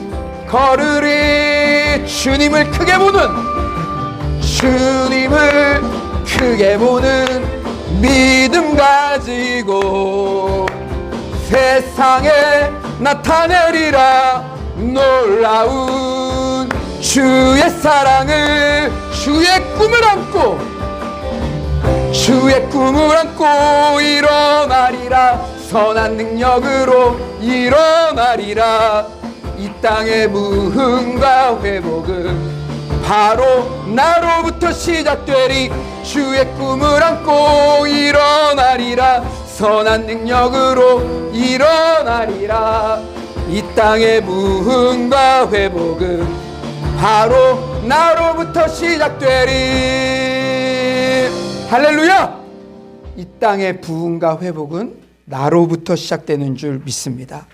S2: 걸으리. 주님을 크게 보는 믿음 가지고 세상에 나타내리라 놀라운 주의 사랑을. 주의 꿈을 안고 일어나리라. 선한 능력으로 일어나리라. 이 땅의 부흥과 회복은 바로 나로부터 시작되리. 주의 꿈을 안고 일어나리라. 선한 능력으로 일어나리라. 이 땅의 부흥과 회복은 바로 나로부터 시작되리. 할렐루야! 이 땅의 부흥과 회복은 나로부터 시작되는 줄 믿습니다.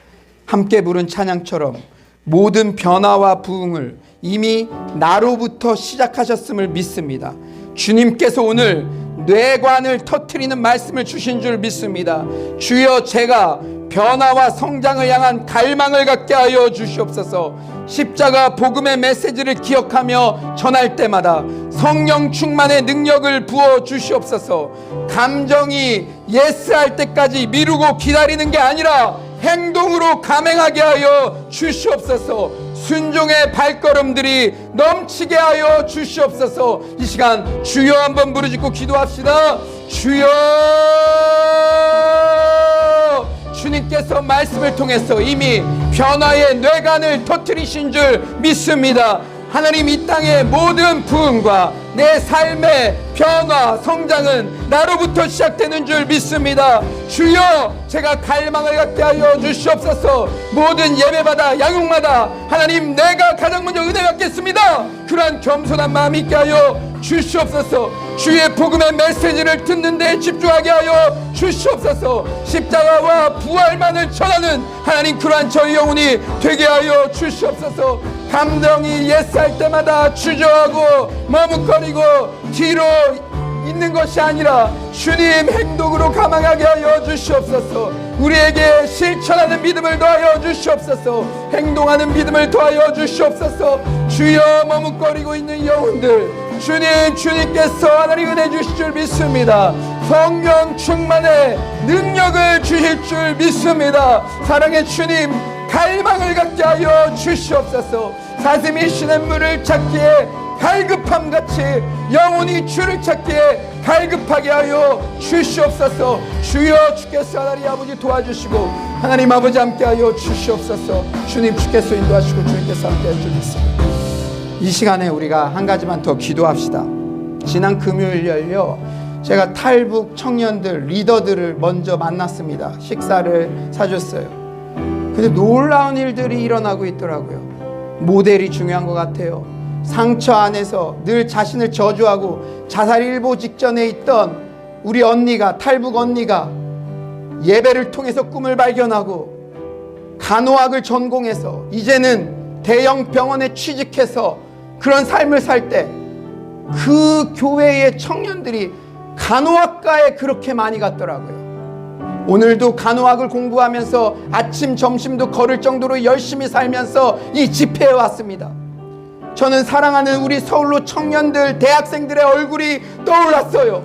S2: 함께 부른 찬양처럼 모든 변화와 부흥을 이미 나로부터 시작하셨음을 믿습니다. 주님께서 오늘 뇌관을 터뜨리는 말씀을 주신 줄 믿습니다. 주여, 제가 변화와 성장을 향한 갈망을 갖게 하여 주시옵소서. 십자가 복음의 메시지를 기억하며 전할 때마다 성령 충만의 능력을 부어 주시옵소서. 감정이 예스할 때까지 미루고 기다리는 게 아니라 행동으로 감행하게 하여 주시옵소서. 순종의 발걸음들이 넘치게 하여 주시옵소서. 이 시간 주여 한번 부르짖고 기도합시다. 주여! 주님께서 말씀을 통해서 이미 변화의 뇌관을 터뜨리신 줄 믿습니다. 하나님, 이 땅의 모든 부흥과 내 삶의 변화, 성장은 나로부터 시작되는 줄 믿습니다. 주여, 제가 갈망을 갖게 하여 주시옵소서. 모든 예배마다 양육마다 하나님, 내가 가장 먼저 은혜 받겠습니다. 그러한 겸손한 마음 있게 하여 주시옵소서. 주의 복음의 메시지를 듣는 데 집중하게 하여 주시옵소서. 십자가와 부활만을 전하는 하나님, 그러한 저희 영혼이 되게 하여 주시옵소서. 감정이 예스할 때마다 주저하고 머뭇거리고 뒤로 있는 것이 아니라 주님 행동으로 감당하게 하여 주시옵소서. 우리에게 실천하는 믿음을 더하여 주시옵소서. 행동하는 믿음을 더하여 주시옵소서. 주여, 머뭇거리고 있는 영혼들, 주님께서 하나님 은혜 주실 줄 믿습니다. 성령 충만의 능력을 주실 줄 믿습니다. 사랑의 주님, 갈망을 갖게 하여 주시옵소서. 사슴이 시냇물을 찾기에 갈급함같이 영혼이 주를 찾기에 갈급하게 하여 주시옵소서. 주여, 주께서 하나님 아버지 도와주시고 하나님 아버지 함께하여 주시옵소서. 주님, 주께서 인도하시고 주님께서 함께해 주겠습니다. 이 시간에 우리가 한 가지만 더 기도합시다. 지난 금요일열요, 제가 탈북 청년들 리더들을 먼저 만났습니다. 식사를 사줬어요. 근데 놀라운 일들이 일어나고 있더라고요. 모델이 중요한 것 같아요. 상처 안에서 늘 자신을 저주하고 자살 일보 직전에 있던 우리 언니가, 탈북 언니가 예배를 통해서 꿈을 발견하고 간호학을 전공해서 이제는 대형 병원에 취직해서 그런 삶을 살 때 그 교회의 청년들이 간호학과에 그렇게 많이 갔더라고요. 오늘도 간호학을 공부하면서 아침 점심도 걸을 정도로 열심히 살면서 이 집회에 왔습니다. 저는 사랑하는 우리 서울로 청년들, 대학생들의 얼굴이 떠올랐어요.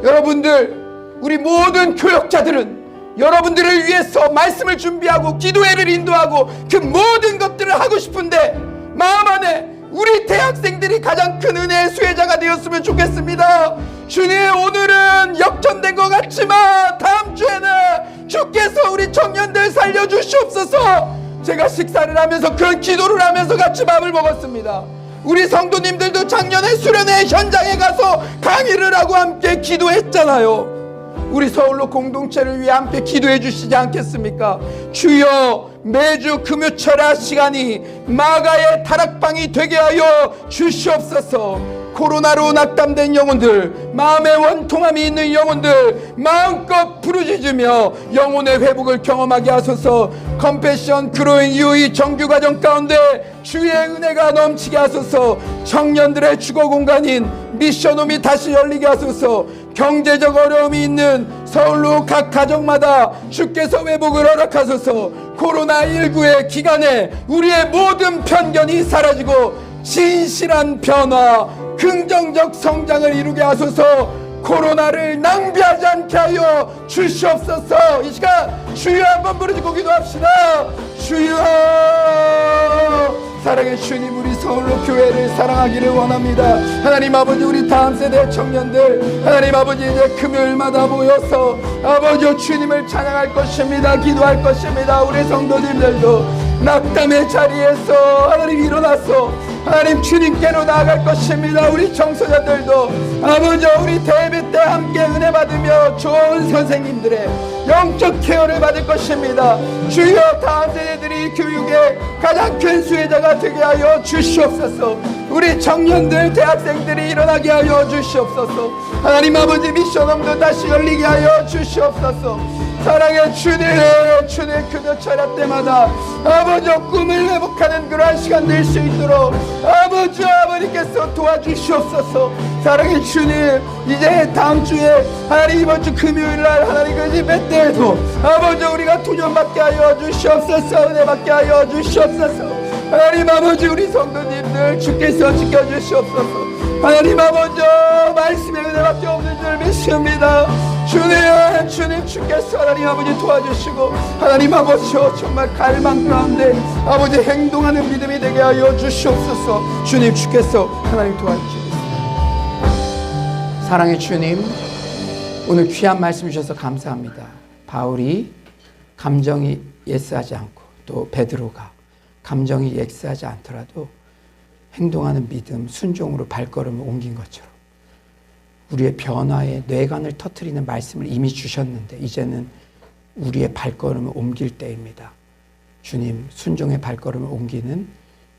S2: 여러분들, 우리 모든 교역자들은 여러분들을 위해서 말씀을 준비하고 기도회를 인도하고 그 모든 것들을 하고 싶은데 마음 안에 우리 대학생들이 가장 큰 은혜의 수혜자가 되었으면 좋겠습니다. 주님, 오늘은 역전된 것 같지만 다음 주에는 주께서 우리 청년들 살려주시옵소서. 제가 식사를 하면서 그런 기도를 하면서 같이 밥을 먹었습니다. 우리 성도님들도 작년에 수련회 현장에 가서 강의를 하고 함께 기도했잖아요. 우리 서울로 공동체를 위해 함께 기도해 주시지 않겠습니까? 주여, 매주 금요철야 시간이 마가의 다락방이 되게 하여 주시옵소서. 코로나로 낙담된 영혼들, 마음의 원통함이 있는 영혼들 마음껏 부르짖으며 영혼의 회복을 경험하게 하소서. 컴패션 그로잉 유이 정규과정 가운데 주의 은혜가 넘치게 하소서. 청년들의 주거 공간인 미션홈이 다시 열리게 하소서. 경제적 어려움이 있는 서울로 각 가정마다 주께서 회복을 허락하소서. 코로나19의 기간에 우리의 모든 편견이 사라지고 진실한 변화, 긍정적 성장을 이루게 하소서. 코로나를 낭비하지 않게 하여 주시옵소서. 이 시간 주여 한번 부르짖고 기도합시다. 주여, 사랑의 주님, 우리 서울로 교회를 사랑하기를 원합니다. 하나님 아버지, 우리 다음 세대 청년들 하나님 아버지 이제 금요일마다 모여서 아버지 주님을 찬양할 것입니다. 기도할 것입니다. 우리 성도님들도 낙담의 자리에서 하나님 일어나서 하나님 주님께로 나아갈 것입니다. 우리 청소년들도 아버지 우리 대회 때 함께 은혜 받으며 좋은 선생님들의 영적 케어를 받을 것입니다. 주여, 다음 세대들이 교육의 가장 큰 수혜자가 되게 하여 주시옵소서. 우리 청년들 대학생들이 일어나게 하여 주시옵소서. 하나님 아버지 미션홈도 다시 열리게 하여 주시옵소서. 사랑의 주님, 주님 금요철야 때마다 아버지 꿈을 회복하는 그러한 시간 될 수 있도록 아버지 아버지께서 도와주시옵소서. 사랑의 주님, 이제 다음 주에 하나님 이번 주 금요일날 하나님 그 예배 때에도 아버지 우리가 도전받게 하여 주시옵소서. 은혜 받게 하여 주시옵소서. 하나님 아버지 우리 성도님들 주께서 지켜주시옵소서. 하나님 아버지 말씀에 은혜밖에 없는 줄 믿습니다. 주님 주께서 하나님 아버지 도와주시고 하나님 아버지 정말 갈망 가운데 아버지 행동하는 믿음이 되게 하여 주시옵소서. 주님 주께서 하나님 도와주시겠습니다. 사랑의 주님, 오늘 귀한 말씀 주셔서 감사합니다. 바울이 감정이 예스하지 않고 또 베드로가 감정이 예스하지 않더라도 행동하는 믿음, 순종으로 발걸음을 옮긴 것처럼 우리의 변화에 뇌관을 터뜨리는 말씀을 이미 주셨는데 이제는 우리의 발걸음을 옮길 때입니다. 주님, 순종의 발걸음을 옮기는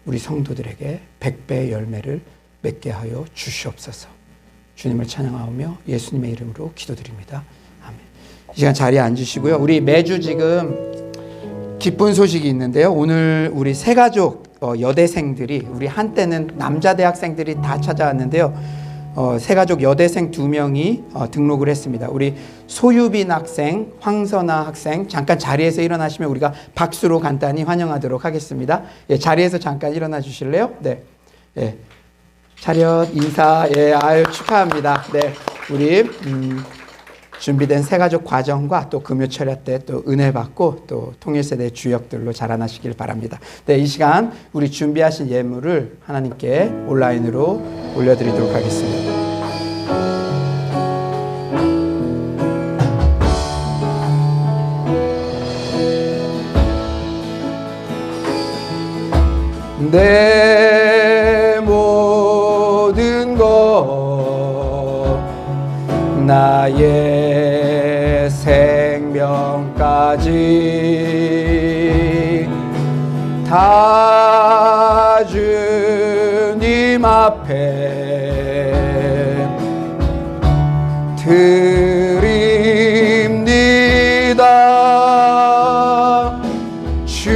S2: 우리 성도들에게 100배의 열매를 맺게 하여 주시옵소서. 주님을 찬양하며 예수님의 이름으로 기도드립니다. 아멘. 이 시간 자리에 앉으시고요. 우리 매주 지금 기쁜 소식이 있는데요. 오늘 우리 새가족 여대생들이, 우리 한때는 남자 대학생들이 다 찾아왔는데요. 새가족 여대생 2명이 등록을 했습니다. 우리 소유빈 학생, 황선아 학생 잠깐 자리에서 일어나시면 우리가 박수로 간단히 환영하도록 하겠습니다. 예, 자리에서 잠깐 일어나 주실래요? 네. 예. 차렷 인사. 예, 아유 축하합니다. 네. 우리 준비된 새가족 과정과 또 금요철야 때 또 은혜 받고 또 통일세대 주역들로 자라나시길 바랍니다. 네, 이 시간 우리 준비하신 예물을 하나님께 온라인으로 올려드리도록 하겠습니다. 내 모든 것 나의 생명까지 다 주님 앞에 드립니다. 주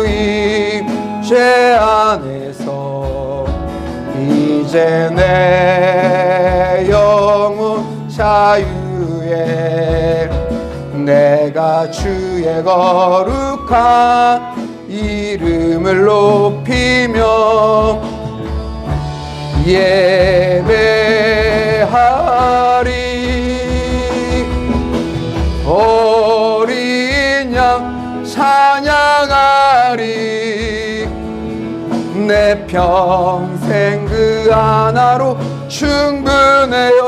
S2: 임재 안에서 이제 내 영혼 자유에 내가 주의 거룩한 이름을 높이며 예배하리. 내 평생 그 하나로 충분해요.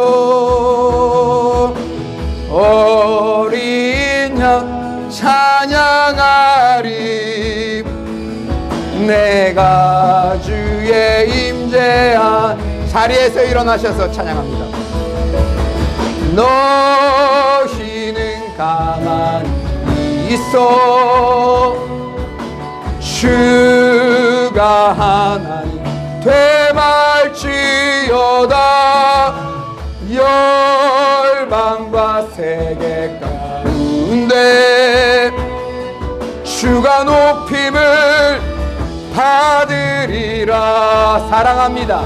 S2: 어린 양 찬양하리. 내가 주의 임재한 자리에서 일어나셔서 찬양합니다. 너희는 가만히 있어. 주가 하나님 되말지어다. 열방과 세계 가운데 주가 높임을 받으리라. 사랑합니다.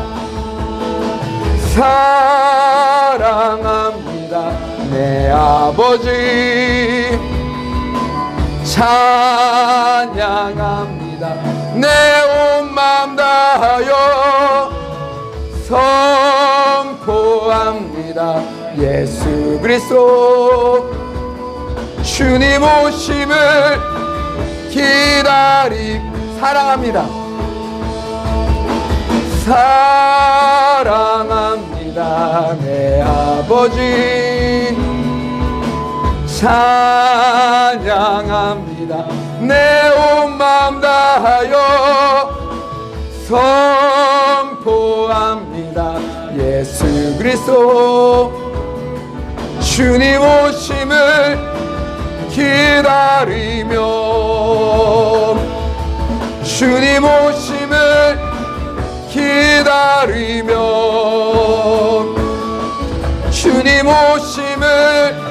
S2: 사랑합니다. 내 아버지 찬양합니다. 내 온 마음 다하여 선포합니다. 예수 그리스도 주님 오심을 기다리. 사랑합니다. 사랑합니다. 내 아버지 찬양합니다. 내 온 마음 다하여 선포합니다. 예수 그리스도 주님 오심을 기다리며 주님 오심을 기다리며 주님 오심을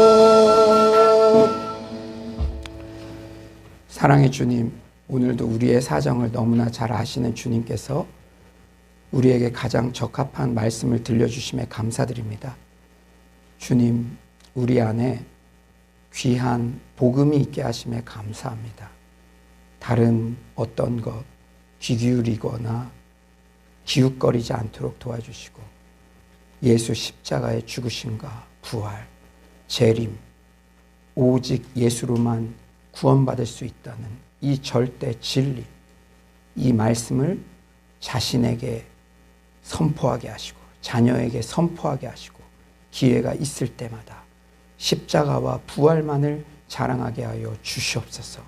S2: 기다리며. 사랑의 주님, 오늘도 우리의 사정을 너무나 잘 아시는 주님께서 우리에게 가장 적합한 말씀을 들려주심에 감사드립니다. 주님, 우리 안에 귀한 복음이 있게 하심에 감사합니다. 다른 어떤 것 귀 기울이거나 기웃거리지 않도록 도와주시고 예수 십자가의 죽으심과 부활, 재림, 오직 예수로만 구원받을 수 있다는 이 절대 진리, 이 말씀을 자신에게 선포하게 하시고 자녀에게 선포하게 하시고 기회가 있을 때마다 십자가와 부활만을 자랑하게 하여 주시옵소서.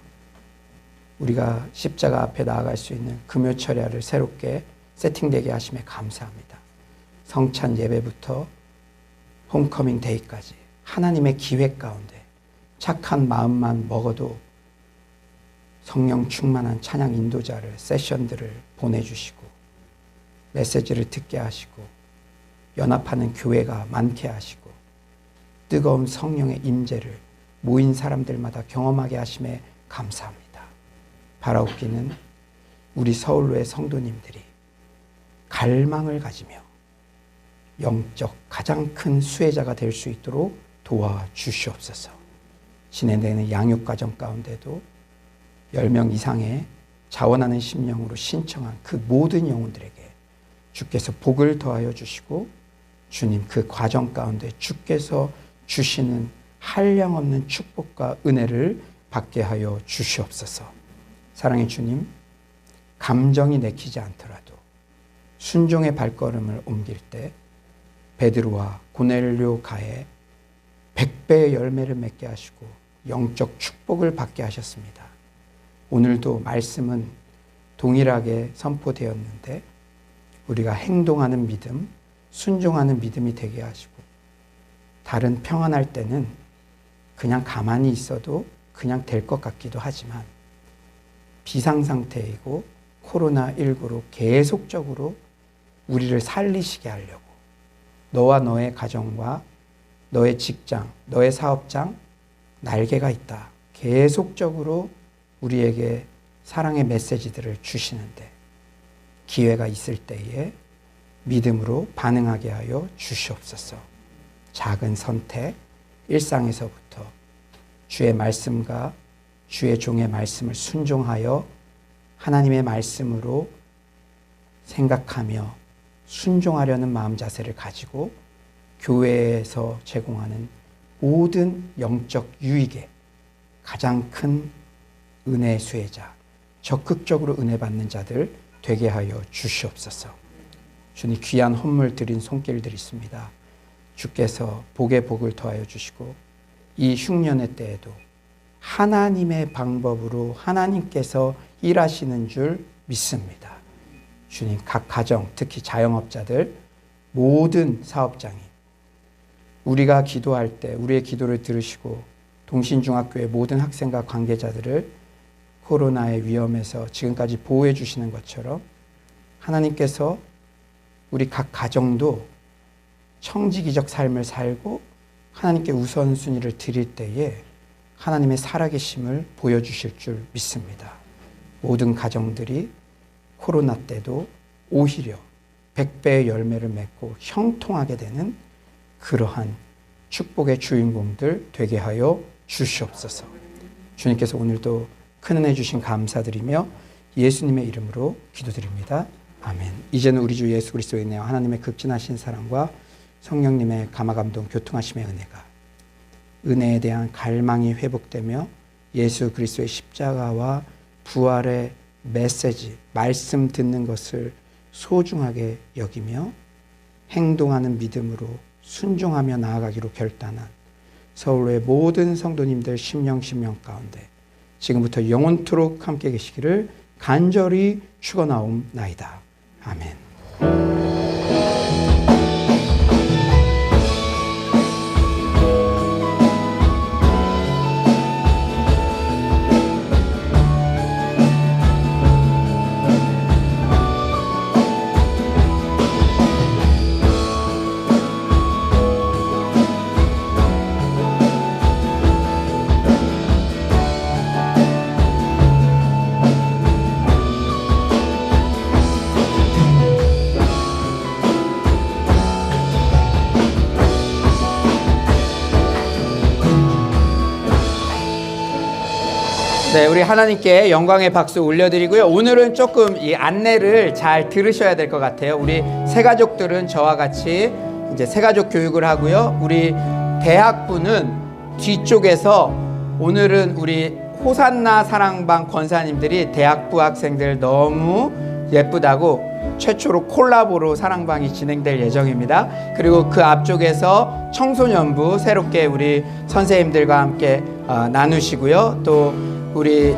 S2: 우리가 십자가 앞에 나아갈 수 있는 금요철야를 새롭게 세팅되게 하심에 감사합니다. 성찬 예배부터 홈커밍 데이까지 하나님의 기획 가운데 착한 마음만 먹어도 성령 충만한 찬양 인도자를, 세션들을 보내주시고 메시지를 듣게 하시고 연합하는 교회가 많게 하시고 뜨거운 성령의 임재를 모인 사람들마다 경험하게 하심에 감사합니다. 바라옵기는 우리 서울로의 성도님들이 갈망을 가지며 영적 가장 큰 수혜자가 될 수 있도록 도와주시옵소서. 진행되는 양육과정 가운데도 10명 이상의 자원하는 심령으로 신청한 그 모든 영혼들에게 주께서 복을 더하여 주시고 주님 그 과정 가운데 주께서 주시는 한량없는 축복과 은혜를 받게 하여 주시옵소서. 사랑의 주님, 감정이 내키지 않더라도 순종의 발걸음을 옮길 때 베드로와 고넬료가에 100배의 열매를 맺게 하시고 영적 축복을 받게 하셨습니다. 오늘도 말씀은 동일하게 선포되었는데 우리가 행동하는 믿음, 순종하는 믿음이 되게 하시고 다른 평안할 때는 그냥 가만히 있어도 그냥 될 것 같기도 하지만 비상상태이고 코로나19로 계속적으로 우리를 살리시게 하려고 너와 너의 가정과 너의 직장, 너의 사업장 날개가 있다. 계속적으로 우리에게 사랑의 메시지들을 주시는데 기회가 있을 때에 믿음으로 반응하게 하여 주시옵소서. 작은 선택, 일상에서부터 주의 말씀과 주의 종의 말씀을 순종하여 하나님의 말씀으로 생각하며 순종하려는 마음 자세를 가지고 교회에서 제공하는 모든 영적 유익에 가장 큰 은혜의 수혜자, 적극적으로 은혜 받는 자들 되게 하여 주시옵소서. 주님 귀한 헌물 드린 손길들 있습니다. 주께서 복에 복을 더하여 주시고 이 흉년의 때에도 하나님의 방법으로 하나님께서 일하시는 줄 믿습니다. 주님 각 가정, 특히 자영업자들, 모든 사업장이 우리가 기도할 때 우리의 기도를 들으시고 동신중학교의 모든 학생과 관계자들을 코로나의 위험에서 지금까지 보호해 주시는 것처럼 하나님께서 우리 각 가정도 청지기적 삶을 살고 하나님께 우선순위를 드릴 때에 하나님의 살아계심을 보여주실 줄 믿습니다. 모든 가정들이 코로나 때도 오히려 100배의 열매를 맺고 형통하게 되는 그러한 축복의 주인공들 되게 하여 주시옵소서. 주님께서 오늘도 큰 은혜 주신 감사드리며 예수님의 이름으로 기도드립니다. 아멘. 이제는 우리 주 예수 그리스도의 은혜와 하나님의 극진하신 사랑과 성령님의 감화감동 교통하심의 은혜가, 은혜에 대한 갈망이 회복되며 예수 그리스도의 십자가와 부활의 메시지, 말씀 듣는 것을 소중하게 여기며 행동하는 믿음으로 순종하며 나아가기로 결단한 서울의 모든 성도님들 심령 가운데 지금부터 영원토록 함께 계시기를 간절히 축원하옵나이다. 아멘. 네, 우리 하나님께 영광의 박수 올려드리고요. 오늘은 조금 이 안내를 잘 들으셔야 될 것 같아요. 우리 새가족들은 저와 같이 이제 새가족 교육을 하고요. 우리 대학부는 뒤쪽에서 오늘은 우리 호산나 사랑방 권사님들이 대학부 학생들 너무 예쁘다고 최초로 콜라보로 사랑방이 진행될 예정입니다. 그리고 그 앞쪽에서 청소년부 새롭게 우리 선생님들과 함께 나누시고요. 또 우리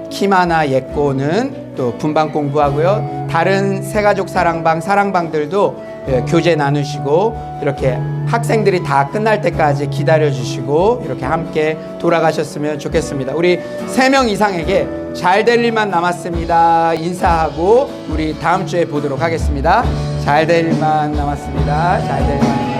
S2: 키마나 예꼬는 또 분방 공부하고요. 다른 새가족 사랑방들도 교재 나누시고 이렇게 학생들이 다 끝날 때까지 기다려주시고 이렇게 함께 돌아가셨으면 좋겠습니다. 우리 3명 이상에게 잘 될 일만 남았습니다. 인사하고 우리 다음 주에 보도록 하겠습니다. 잘 될 일만 남았습니다. 잘 될 일만.